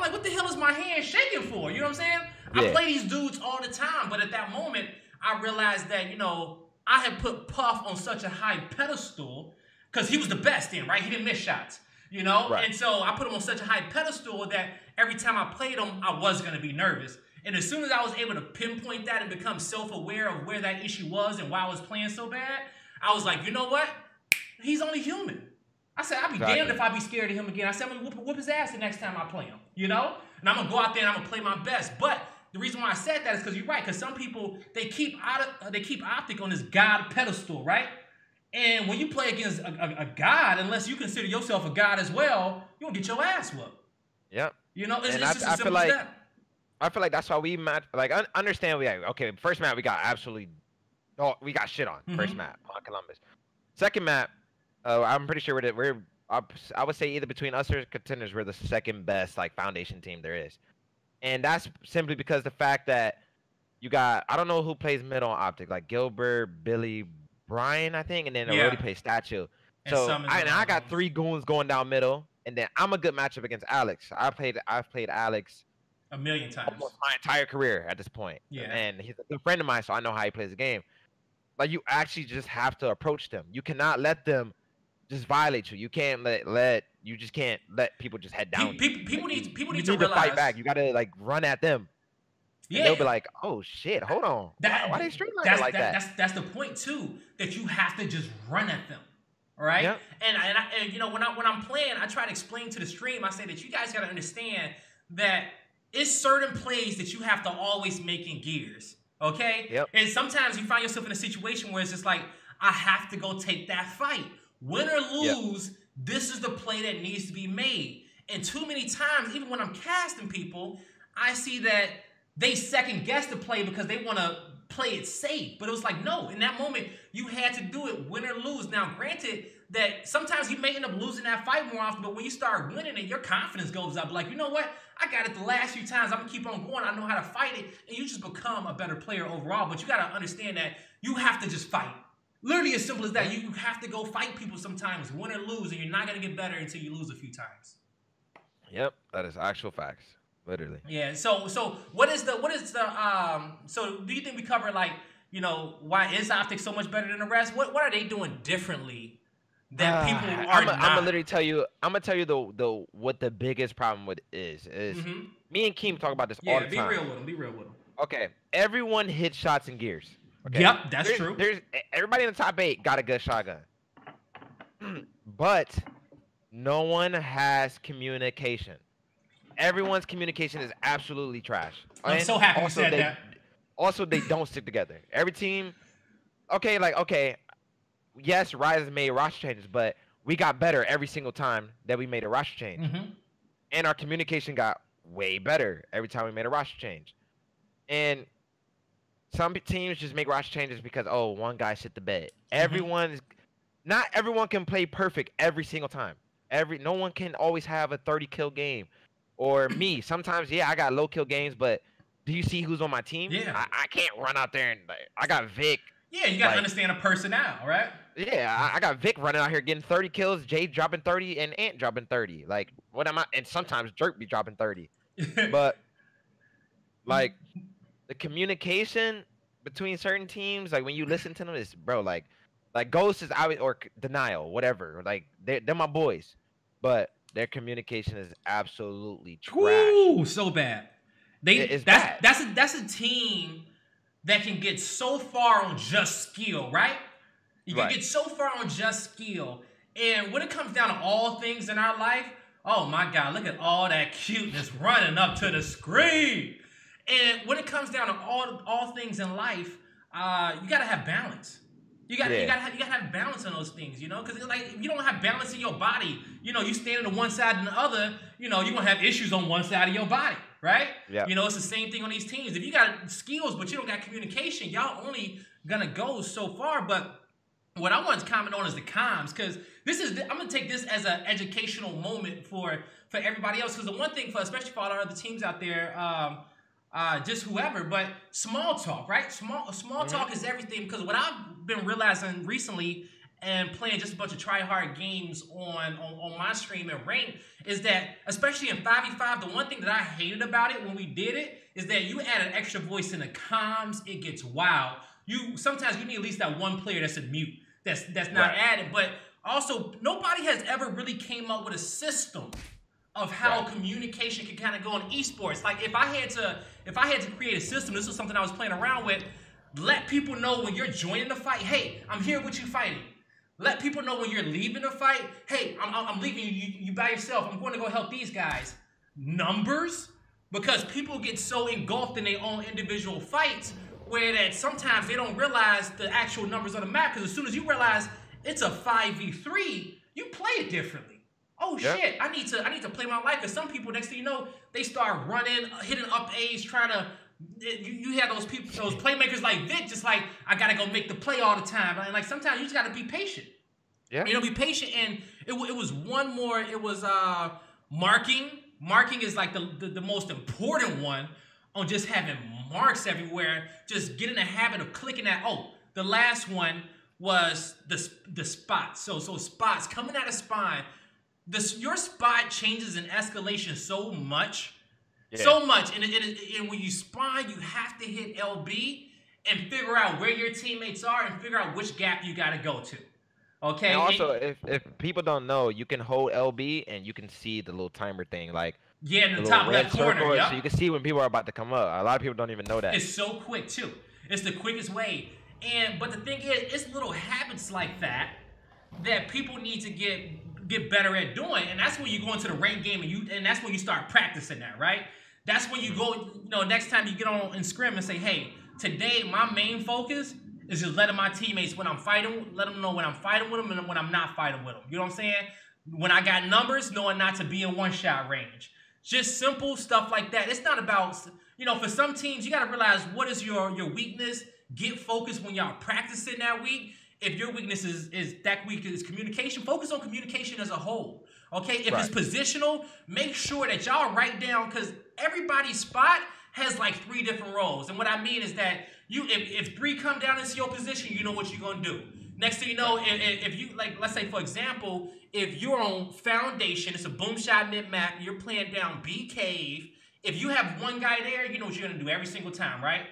S1: like, what the hell is my hand shaking for? You know what I'm saying? Yeah. I play these dudes all the time, but at that moment, I realized that, you know, I had put Puff on such a high pedestal because he was the best in, right? He didn't miss shots, you know? Right. And so I put him on such a high pedestal that every time I played him, I was going to be nervous. And as soon as I was able to pinpoint that and become self-aware of where that issue was and why I was playing so bad, I was like, you know what? He's only human. I said, I'll be damned if I be scared of him again. I said, I'm going to whoop his ass the next time I play him, you know? And I'm going to go out there and I'm going to play my best. But the reason why I said that is because you're right. Because some people, they keep Optic on this god pedestal, right? And when you play against a god, unless you consider yourself a god as well, you're going to get your ass whooped.
S2: Yep.
S1: You know, it's
S2: and
S1: just as
S2: I feel
S1: simple as
S2: like
S1: that.
S2: I feel like that's why we match. Like, understand we okay. First map we got absolutely, we got shit on. First map on Columbus. Second map, I'm pretty sure I would say either between us or contenders, we're the second best like foundation team there is, and that's simply because the fact that you got, I don't know who plays middle on Optic, like Gilbert, Billy, Brian, I think, and then Arodi plays Statue. So I got 3 goons going down middle, and then I'm a good matchup against Alex. I've played Alex
S1: a million times,
S2: almost my entire career at this point. Yeah, and he's a good friend of mine, so I know how he plays the game. Like, you actually just have to approach them. You cannot let them just violate you. You can't you just can't let people just head down.
S1: People need to realize,
S2: fight back. You gotta like run at them. Yeah, and they'll be like, "Oh shit, hold on, why they streamlining like that?"
S1: That's the point too. That you have to just run at them, all right? Yep. And you know, when I'm playing, I try to explain to the stream. I say that you guys gotta understand that it's certain plays that you have to always make in gears, okay?
S2: Yep.
S1: And sometimes you find yourself in a situation where it's just like, I have to go take that fight, win or lose. Yep. This is the play that needs to be made. And too many times, even when I'm casting people, I see that they second guess the play because they want to play it safe. But it was like, no, in that moment, you had to do it, win or lose. Now, granted that sometimes you may end up losing that fight more often, but when you start winning it, your confidence goes up. Like, you know what? I got it the last few times. I'm going to keep on going. I know how to fight it. And you just become a better player overall. But you got to understand that you have to just fight. Literally as simple as that. You have to go fight people sometimes, win or lose, and you're not going to get better until you lose a few times.
S2: Yep, that is actual facts. Literally.
S1: Yeah. So what is the so do you think we cover, like, you know, why is Optic so much better than the rest? What are they doing differently that people are not?
S2: I'm gonna literally tell you. I'm gonna tell you the what the biggest problem with is. Me and Keem talk about this all the time.
S1: Yeah, be real with them.
S2: Okay, everyone hits shots in gears. Okay?
S1: Yep, that's true.
S2: There's everybody in the top 8 got a good shotgun, but no one has communication. Everyone's communication is absolutely trash.
S1: I'm so happy you said that.
S2: Also, they don't stick together. Every team, okay, yes, Rise has made roster changes, but we got better every single time that we made a roster change. And our communication got way better every time we made a roster change. And some teams just make roster changes because, oh, one guy shit the bed. Not everyone can play perfect every single time. No one can always have a 30-kill game. Or me, sometimes, I got low-kill games, but do you see who's on my team?
S1: Yeah.
S2: I can't run out there and, I got Vic.
S1: Yeah, you got to understand a personnel, right?
S2: Yeah, I got Vic running out here getting 30 kills, Jay dropping 30, and Ant dropping 30. Like, what am I? And sometimes Jerk be dropping 30. But, like, the communication between certain teams, like, when you listen to them, is, bro, like Ghost is out, or Denial, whatever. Like, they're my boys. But their communication is absolutely trash.
S1: Ooh, so bad.
S2: Bad.
S1: That's a team that can get so far on just skill, right? You can get so far on just skill. And when it comes down to all things in our life, oh my God, look at all that cuteness running up to the screen. And when it comes down to all things in life, you gotta have balance. You gotta have balance in those things, you know? Because, like, if you don't have balance in your body, you know, you stand on one side and the other, you know, you're gonna have issues on one side of your body, right?
S2: Yeah.
S1: You know, it's the same thing on these teams. If you got skills but you don't got communication, y'all only gonna go so far. But what I want to comment on is the comms, because I'm gonna take this as an educational moment for everybody else. Because the one thing especially for all our other teams out there, just whoever, but small talk, right? Small talk is everything, because what I've been realizing recently and playing just a bunch of try-hard games on my stream and rank is that, especially in 5v5, the one thing that I hated about it when we did it is that you add an extra voice in the comms, it gets wild. Sometimes you need at least that one player that's a mute, that's not added, but also nobody has ever really came up with a system of how communication can kind of go in esports. Like, if I had to create a system, this was something I was playing around with. Let people know when you're joining the fight, hey, I'm here with you fighting. Let people know when you're leaving the fight, hey, I'm leaving you by yourself. I'm going to go help these guys. Numbers, because people get so engulfed in their own individual fights where that sometimes they don't realize the actual numbers on the map. Because as soon as you realize it's a 5v3, you play it differently. oh shit, I need to play my life. Because some people, next thing you know, they start running, hitting up A's, trying to. You have those people, those playmakers like Vic, just like I gotta go make the play all the time, and like sometimes you just gotta be patient. Yeah, be patient. And it was one more. It was marking. Marking is like the most important one on just having marks everywhere. Just get in the habit of clicking that. Oh, the last one was the spots. So spots coming out of spine. Your spot changes in escalation so much. Yeah. So much. And when you spine, you have to hit LB and figure out where your teammates are and figure out which gap you got to go to. Okay.
S2: And also, if people don't know, you can hold LB and you can see the little timer thing, like
S1: in the top left corner. Yep.
S2: So you can see when people are about to come up. A lot of people don't even know that.
S1: It's so quick too. It's the quickest way. But the thing is, it's little habits like that people need to get better at doing, and that's when you go into the ranked game and that's when you start practicing that, right? That's when you go, next time you get on in scrim and say, hey, today my main focus is just letting my teammates, when I'm fighting, let them know when I'm fighting with them and when I'm not fighting with them. You know what I'm saying? When I got numbers, knowing not to be in one-shot range. Just simple stuff like that. It's not about, for some teams, you got to realize what is your weakness. Get focused when y'all practicing that week. If your weakness is that week is communication, focus on communication as a whole. Okay? If it's positional, make sure that y'all write down, because everybody's spot has like 3 different roles. And what I mean is that if 3 come down into your position, you know what you're going to do. Next thing you know, if you, like, let's say, for example, if you're on foundation, it's a boom shot mid-map, you're playing down B cave. If you have one guy there, you know what you're going to do every single time, right?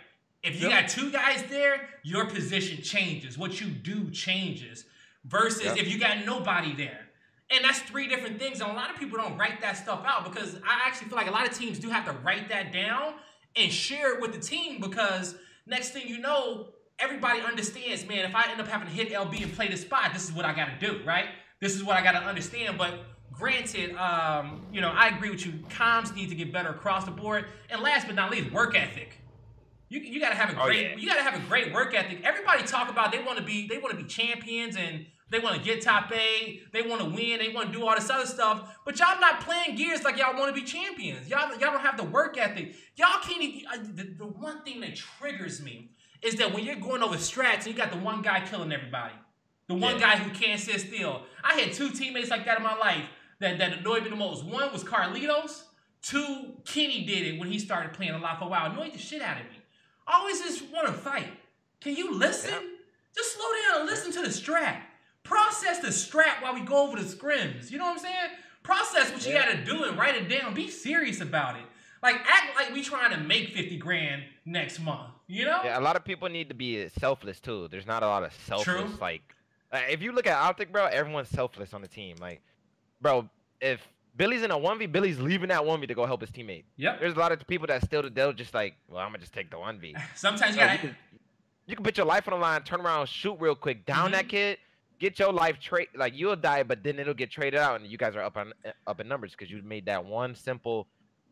S1: If you got 2 guys there, your position changes. What you do changes. Versus if you got nobody there. And that's 3 different things. And a lot of people don't write that stuff out, because I actually feel like a lot of teams do have to write that down and share it with the team, because next thing you know, everybody understands, man, if I end up having to hit LB and play the spot, this is what I got to do, right? This is what I got to understand. But granted, I agree with you. Comms need to get better across the board. And last but not least, work ethic. You gotta have a great work ethic. Everybody talk about they want to be champions and they want to get top A, they want to win, they want to do all this other stuff, but y'all not playing gears like y'all want to be champions. Y'all don't have the work ethic. Y'all can't even, the one thing that triggers me is that when you're going over strats and you got the one guy killing everybody, the one guy who can't sit still. I had 2 teammates like that in my life that annoyed me the most. One was Carlitos. 2, Kenny did it when he started playing a lot for a while. Annoyed the shit out of me. I always just want to fight. Can you listen? Yeah. Just slow down and listen to the strat. Process the strat while we go over the scrims. You know what I'm saying? Process what you got to do and write it down. Be serious about it. Like, act like we trying to make 50 grand next month. You know?
S2: Yeah, a lot of people need to be selfless, too. There's not a lot of selfless. Like, if you look at Optic, bro, everyone's selfless on the team. Like, bro, if Billy's in a 1v, Billy's leaving that 1v to go help his teammate. Yep. There's a lot of people that they'll just like, well, I'm going to just take the 1v.
S1: Sometimes
S2: you can put your life on the line, turn around, shoot real quick, down that kid, get your life trade. Like, you'll die, but then it'll get traded out, and you guys are up in numbers because you made that one simple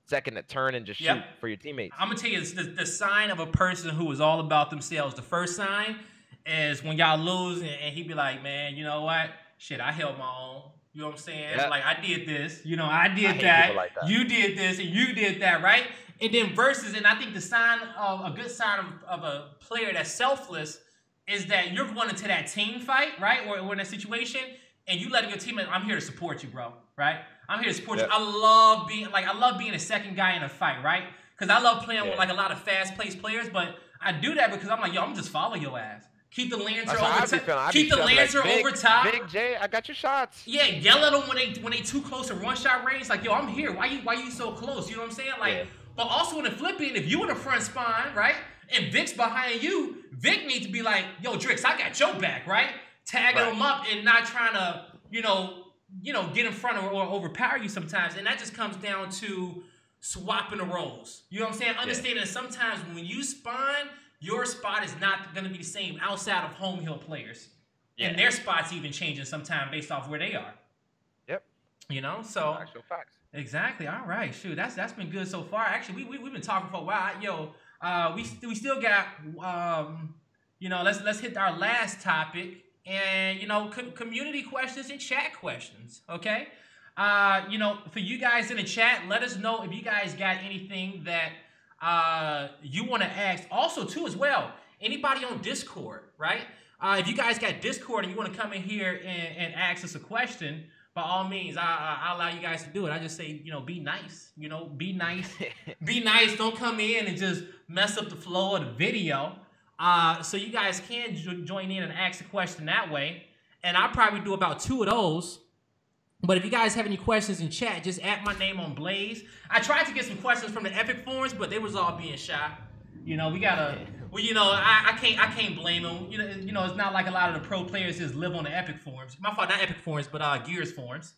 S2: second to turn and just shoot for your teammates.
S1: I'm going to tell you, the sign of a person who is all about themselves, the first sign is when y'all lose, and he be like, man, you know what? Shit, I held my own. You know what I'm saying? Yep. Like, I did this. I did that. Like that. You did this, and you did that, right? And then versus, and I think the sign of a good sign of a player that's selfless is that you're going into that team fight, right? Or in that situation, and you letting your teammate, I'm here to support you, bro, right? I'm here to support you. I love being a second guy in a fight, right? Because I love playing with like a lot of fast-paced players, but I do that because I'm like, yo, I'm just follow your ass. Keep the Lancer over top. Keep the Lancer over top.
S2: Big J, I got your shots.
S1: Yeah, yell at them when they too close to one-shot range. Like, yo, I'm here. Why you so close? You know what I'm saying? Like, but also in the flipping, if you in the front spine, right, and Vic's behind you, Vic needs to be like, yo, Drix, I got your back, right? Tagging them up and not trying to, get in front or overpower you sometimes. And that just comes down to swapping the roles. You know what I'm saying? Understanding that sometimes when you spawn, your spot is not going to be the same outside of home hill players. Yeah. And their spot's even changing sometime based off where they are.
S2: Yep.
S1: So.
S2: Actual facts.
S1: Exactly. All right. Shoot, that's been good so far. Actually, we've been talking for a while. Yo, we still got, let's hit our last topic. And, community questions and chat questions. Okay? You know, for you guys in the chat, let us know if you guys got anything that you want to ask. Also, too, as well, anybody on Discord, right? If you guys got Discord and you want to come in here and ask us a question, by all means, I allow you guys to do it. I just say, you know, be nice. You know, be nice. Be nice. Don't come in and just mess up the flow of the video. So you guys can join in and ask a question that way. And I'll probably do about 2 of those. But if you guys have any questions in chat, just add my name on Blaze. I tried to get some questions from the Epic forums, but they was all being shy. You know, we gotta. Well, you know, I can't blame them. You know, it's not like a lot of the pro players just live on the Epic forums. My fault, not Epic forums, but Gears forums.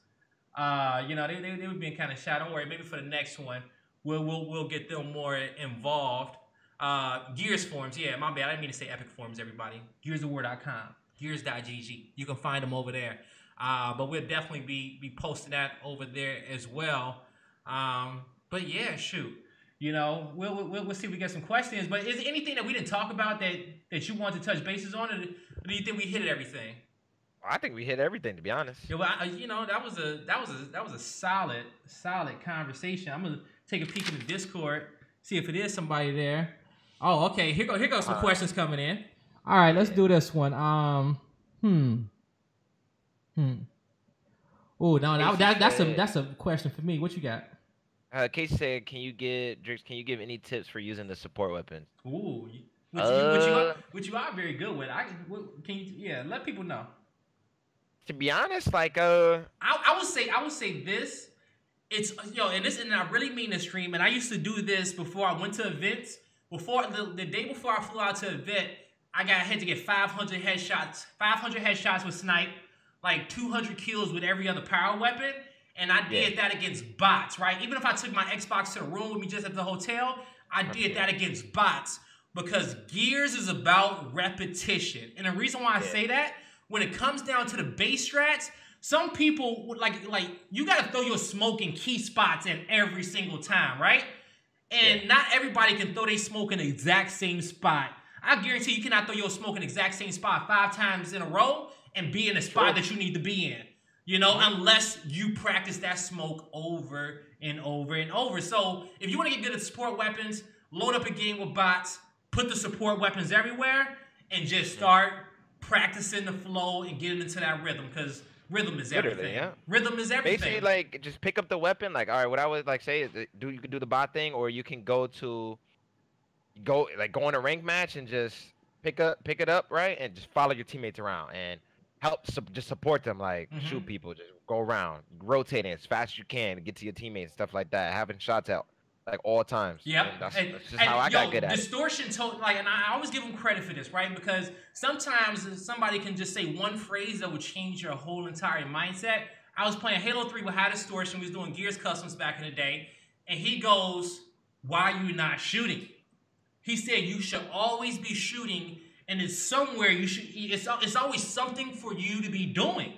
S1: You know, they were being kind of shy. Don't worry, maybe for the next one, we'll get them more involved. Gears forums, yeah, my bad. I didn't mean to say Epic forums, everybody. Gearsofwar.com, gears.gg. You can find them over there. But we'll definitely be posting that over there as well. But yeah, shoot. You know, we'll see if we get some questions. But is there anything that we didn't talk about that you want to touch bases on, or do you think we hit everything?
S2: I think we hit everything, to be honest.
S1: Yeah, well, you know, that was a solid conversation. I'm gonna take a peek in the Discord, see if it is somebody there. Oh, okay. Here goes some questions coming in. All right, let's do this one. Oh, no, that's a question for me. What you got?
S2: Casey said, Drix, can you give any tips for using the support weapons?
S1: Ooh, which you are very good with. Let people know.
S2: To be honest, like
S1: I would say this. It's and I really mean this, stream. And I used to do this before I went to events. Before the day before I flew out to an event, I had to get 500 headshots with snipe, like 200 kills with every other power weapon. And I did that against bots, right? Even if I took my Xbox to the room with me just at the hotel, I did that against bots because Gears is about repetition. And the reason why I say that, when it comes down to the base strats, some people would like you got to throw your smoke in key spots in every single time, right? And not everybody can throw their smoke in the exact same spot. I guarantee you cannot throw your smoke in the exact same spot 5 times in a row and be in the spot that you need to be in. You know, unless you practice that smoke over and over and over. So if you want to get good at support weapons, load up a game with bots, put the support weapons everywhere, and just start practicing the flow and getting into that rhythm, because rhythm is everything. Rhythm is everything.
S2: Basically, like, just pick up the weapon. Like, all right, what I would like say is you can do the bot thing, or you can go in a rank match and just pick it up, right, and just follow your teammates around and just support them, like shoot people, just go around, rotating as fast as you can, get to your teammates, stuff like that, having shots out like all times.
S1: Yep.
S2: That's just how I got good at it.
S1: Distortion, and I always give them credit for this, right? Because sometimes somebody can just say one phrase that would change your whole entire mindset. I was playing Halo 3 with high distortion. We was doing Gears customs back in the day, and he goes, "Why are you not shooting?" He said, "You should always be shooting. And it's somewhere you should. It's always something for you to be doing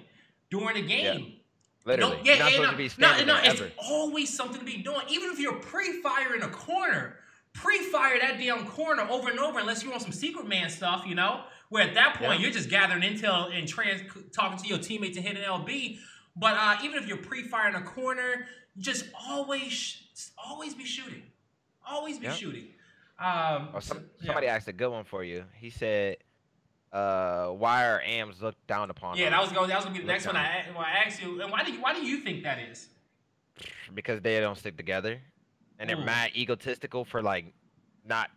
S1: during the game.
S2: Literally, you're not supposed to be standing there
S1: it's always something to be doing. Even if you're pre-fire in a corner, pre-fire that damn corner over and over, unless you want some secret man stuff, you know. Where at that point you're just gathering intel and talking to your teammates and hitting LB. But even if you're pre-fire in a corner, just always be shooting. Always be shooting.
S2: Somebody asked a good one for you. He said, "Why are AMs looked down upon?"
S1: Yeah, that was gonna be the next one I asked you. And why do you think that is?
S2: Because they don't stick together, and they're mad egotistical for like not.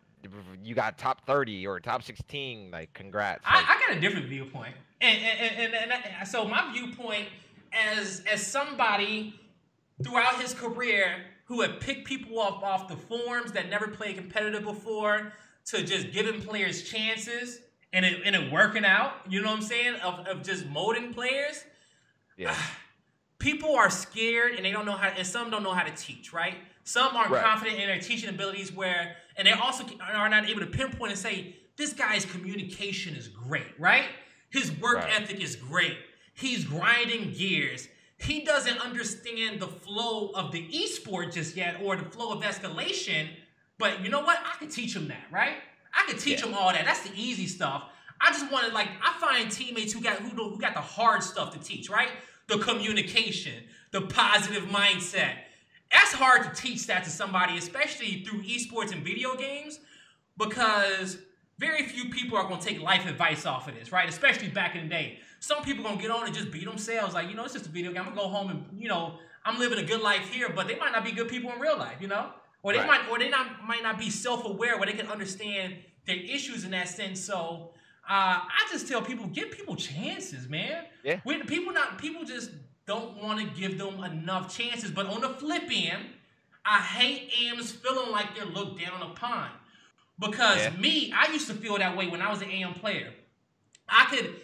S2: You got top 30 or top 16. Like, congrats.
S1: I got a different viewpoint, and so my viewpoint as somebody throughout his career who had picked people up off the forums that never played competitive before, to just giving players chances and it working out, you know what I'm saying, of just molding players. Yeah. People are scared and they don't know how, and some don't know how to teach, right? Some aren't confident in their teaching abilities and they also are not able to pinpoint and say, this guy's communication is great, right? His work ethic is great. He's grinding gears. He doesn't understand the flow of the esport just yet, or the flow of escalation. But you know what? I could teach him that, right? I could teach him all that. That's the easy stuff. I just want to, I find teammates who got the hard stuff to teach, right? The communication, the positive mindset. That's hard to teach that to somebody, especially through esports and video games, because very few people are going to take life advice off of this, right? Especially back in the day. Some people are going to get on and just beat themselves. Like, it's just a video game. I'm going to go home and, I'm living a good life here, but they might not be good people in real life, Or they might not be self-aware where they can understand their issues in that sense. So I just tell people, give people chances, man.
S2: Yeah.
S1: People just don't want to give them enough chances. But on the flip end, I hate AMs feeling like they're looked down upon. Because I used to feel that way when I was an AM player. I could,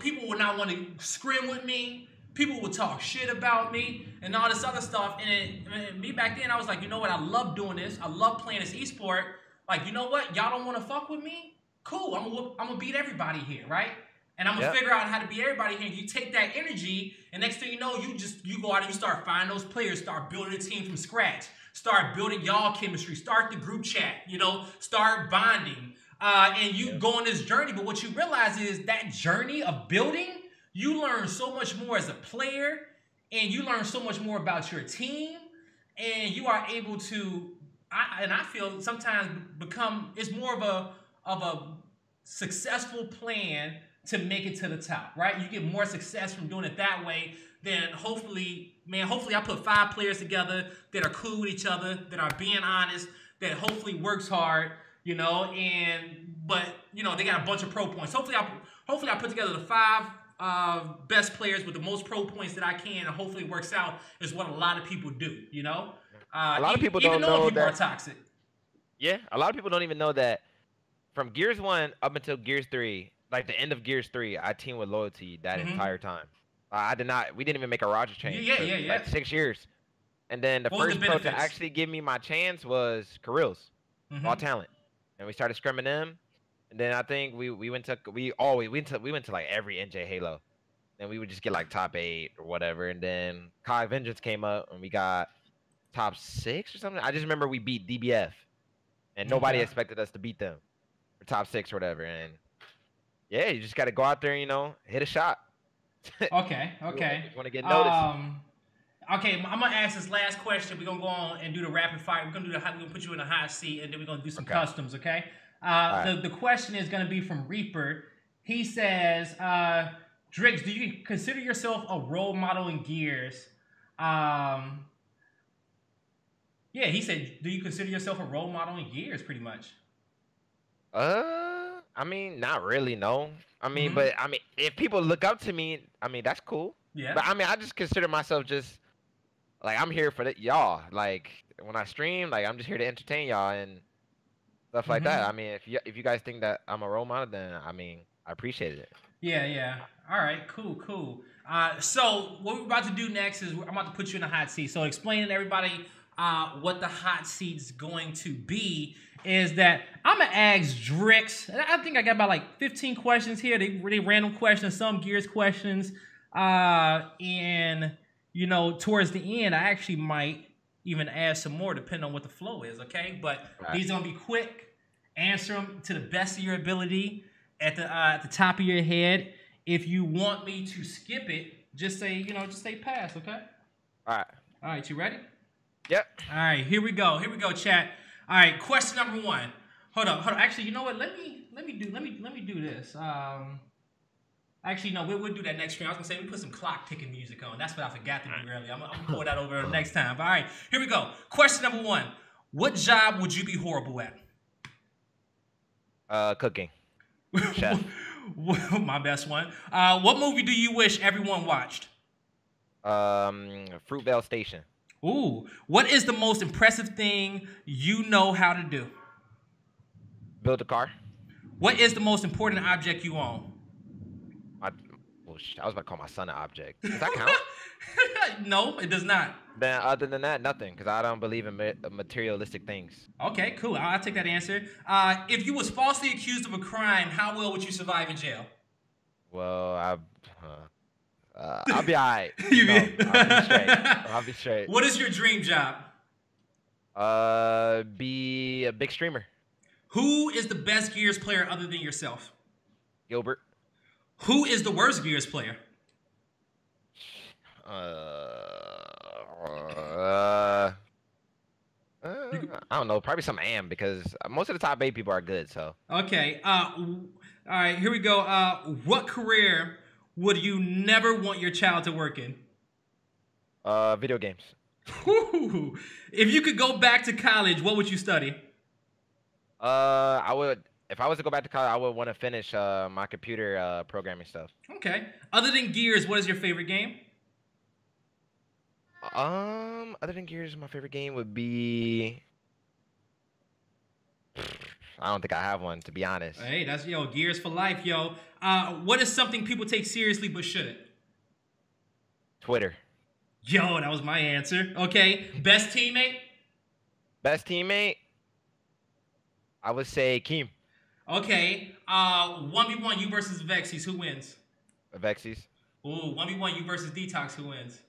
S1: people would not want to scrim with me. People would talk shit about me and all this other stuff. And me back then, I was like, you know what? I love doing this. I love playing this esport. Like, you know what? Y'all don't want to fuck with me? Cool. I'm going to beat everybody here, right? And I'm going to figure out how to beat everybody here. And you take that energy, and next thing you know, you go out and you start finding those players, start building a team from scratch, start building y'all chemistry, start the group chat, start bonding. And you go on this journey. But what you realize is that journey of building, you learn so much more as a player, and you learn so much more about your team, and you are able to, I feel sometimes it's more of a successful plan to make it to the top, right? You get more success from doing it that way than hopefully I put 5 players together that are cool with each other, that are being honest, that hopefully works hard, but they got a bunch of pro points. Hopefully I put together the 5 best players with the most pro points that I can, and hopefully it works out, is what a lot of people do,
S2: A lot of people don't know
S1: people are toxic.
S2: Yeah, a lot of people don't even know that from Gears 1 up until Gears 3, like the end of Gears 3, I teamed with Loyalty that entire time. We didn't even make a roster change for like 6 years. And then the first pro to actually give me my chance was Karils, Raw Talent. And we started scrimming them. And then I think we went to like every NJ Halo. And we would just get like top 8 or whatever. And then Kai Vengeance came up and we got top 6 or something. I just remember we beat DBF. And nobody expected us to beat them for top 6 or whatever. And yeah, you just got to go out there and, hit a shot.
S1: Okay.
S2: You want to get noticed.
S1: Okay, I'm going to ask this last question. We're going to go on and do the rapid fire. We're going to put you in a hot seat, and then we're going to do some customs, okay? The question is going to be from Reaper. He says, Drix, do you consider yourself a role model in Gears? He said, do you consider yourself a role model in Gears, pretty much?
S2: I mean, not really, no. I mean, but I mean, if people look up to me, I mean, that's cool. Yeah. But I mean, I just consider myself just like, I'm here for y'all. Like when I stream, like I'm just here to entertain y'all and stuff like that. I mean, if you guys think that I'm a role model, then I mean, I appreciate it.
S1: Yeah. All right, cool. So what we're about to do next is I'm about to put you in a hot seat. So explaining to everybody what the hot seat's going to be is that I'm going to ask Drix. I think I got about like 15 questions here. They random questions, some Gears questions. And, towards the end, I actually might even add some more depending on what the flow is, okay? But these are going to be quick. Answer them to the best of your ability at the top of your head. If you want me to skip it, just say pass, okay?
S2: All
S1: right, you ready?
S2: Yep.
S1: All right, here we go, chat. All right, question number 1. Hold on. Actually, you know what? Let me do this. Actually, no, we'll do that next stream. I was gonna say we put some clock ticking music on. That's what I forgot to do earlier. I'm gonna pull that over next time. All right, here we go. Question number 1. What job would you be horrible at?
S2: Cooking. Chef.
S1: My best one. What movie do you wish everyone watched?
S2: Fruitvale Station.
S1: Ooh, what is the most impressive thing you know how to do?
S2: Build a car.
S1: What is the most important object you own?
S2: I was about to call my son an object. Does that count?
S1: No, it does not.
S2: Then other than that, nothing, because I don't believe in materialistic things.
S1: Okay, cool. I'll take that answer. If you was falsely accused of a crime, how well would you survive in jail?
S2: Well, I'll be all right. I'll be straight.
S1: What is your dream job?
S2: Be a big streamer.
S1: Who is the best Gears player other than yourself?
S2: Gilbert.
S1: Who is the worst Gears player?
S2: I don't know. Probably some AM because most of the top 8 people are good. So
S1: okay. All right. Here we go. What career would you never want your child to work in?
S2: Video games.
S1: If you could go back to college, what would you study?
S2: I would. If I was to go back to college, I would want to finish my computer programming stuff.
S1: Okay. Other than Gears, what is your favorite game?
S2: Other than Gears, my favorite game would be. I don't think I have one, to be honest.
S1: Hey, that's Gears for life, yo. What is something people take seriously but shouldn't?
S2: Twitter.
S1: Yo, that was my answer. Okay. Best teammate?
S2: Best teammate? I would say Keem.
S1: Okay. 1v1 you versus Vexies. Who wins?
S2: Vexies.
S1: Ooh, 1v1 you versus Detox. Who wins?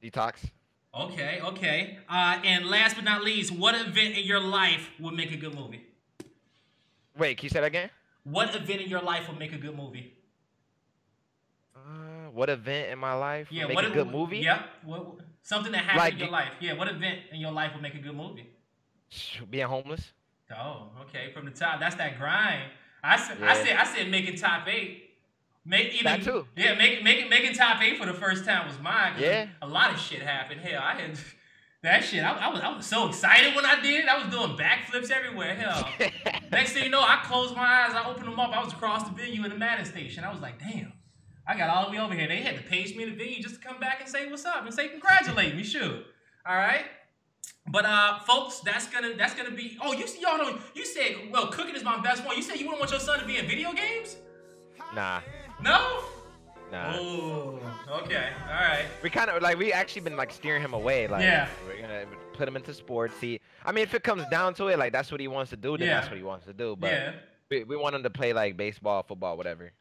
S2: Detox.
S1: Okay, okay. And last but not least, what event in your life would make a good movie?
S2: Wait, can you say that again?
S1: What event in your life would make a good movie?
S2: What event in my life would make a good movie?
S1: Yep. Something that happened in your life. Yeah, what event in your life would make a good movie?
S2: Being homeless.
S1: Oh, okay. From the top, that's that grind. I said making top 8.
S2: That too.
S1: Yeah, making top 8 for the first time was mine.
S2: Yeah.
S1: A lot of shit happened. Hell, I had that shit. I was so excited when I did it. I was doing backflips everywhere. Hell. Next thing you know, I closed my eyes. I opened them up. I was across the venue in the Madden station. I was like, damn. I got all the way over here. They had to page me in the venue just to come back and say what's up and say congratulate me. Sure. All right. But folks, that's gonna be. Oh, y'all know. You said, well, cooking is my best one. You said you wouldn't want your son to be in video games?
S2: Nah.
S1: No.
S2: Nah.
S1: Oh, okay. All right.
S2: We actually been like steering him away. Like,
S1: yeah.
S2: We're gonna put him into sports. I mean, if it comes down to it, like that's what he wants to do, then that's what he wants to do. But we want him to play like baseball, football, whatever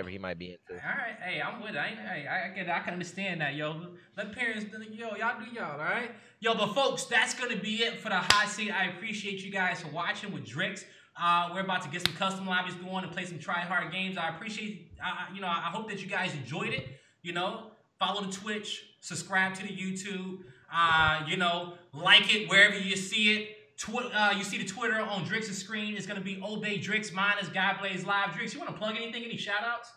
S2: he might be into.
S1: All right. Hey, I'm with it. I can understand that, yo. Let parents, y'all do y'all. All right. Yo, but folks, that's gonna be it for the hot seat. I appreciate you guys for watching with Drix. We're about to get some custom lobbies going and play some try-hard games. I appreciate, I hope that you guys enjoyed it. Follow the Twitch, subscribe to the YouTube, like it wherever you see it. You see the Twitter on Drix's screen. It's going to be Obey Drix. Mine is Godblaze Live. Drix, you want to plug anything? Any shout-outs?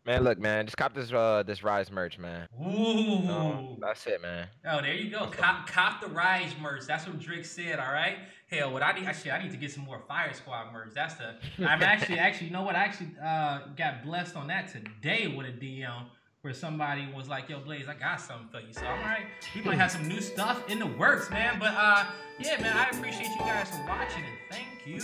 S2: Man, look, man, just cop this Rise merch, man.
S1: Ooh.
S2: That's it, man.
S1: Oh, there you go. Cop the Rise merch. That's what Drix said, all right? Hell, what I need to get some more Fire Squad merch. I'm actually, you know what? I actually got blessed on that today with a DM where somebody was like, yo, Blaze, I got something for you. So, all right, we might have some new stuff in the works, man. But, yeah, man, I appreciate you guys for watching, and thank you.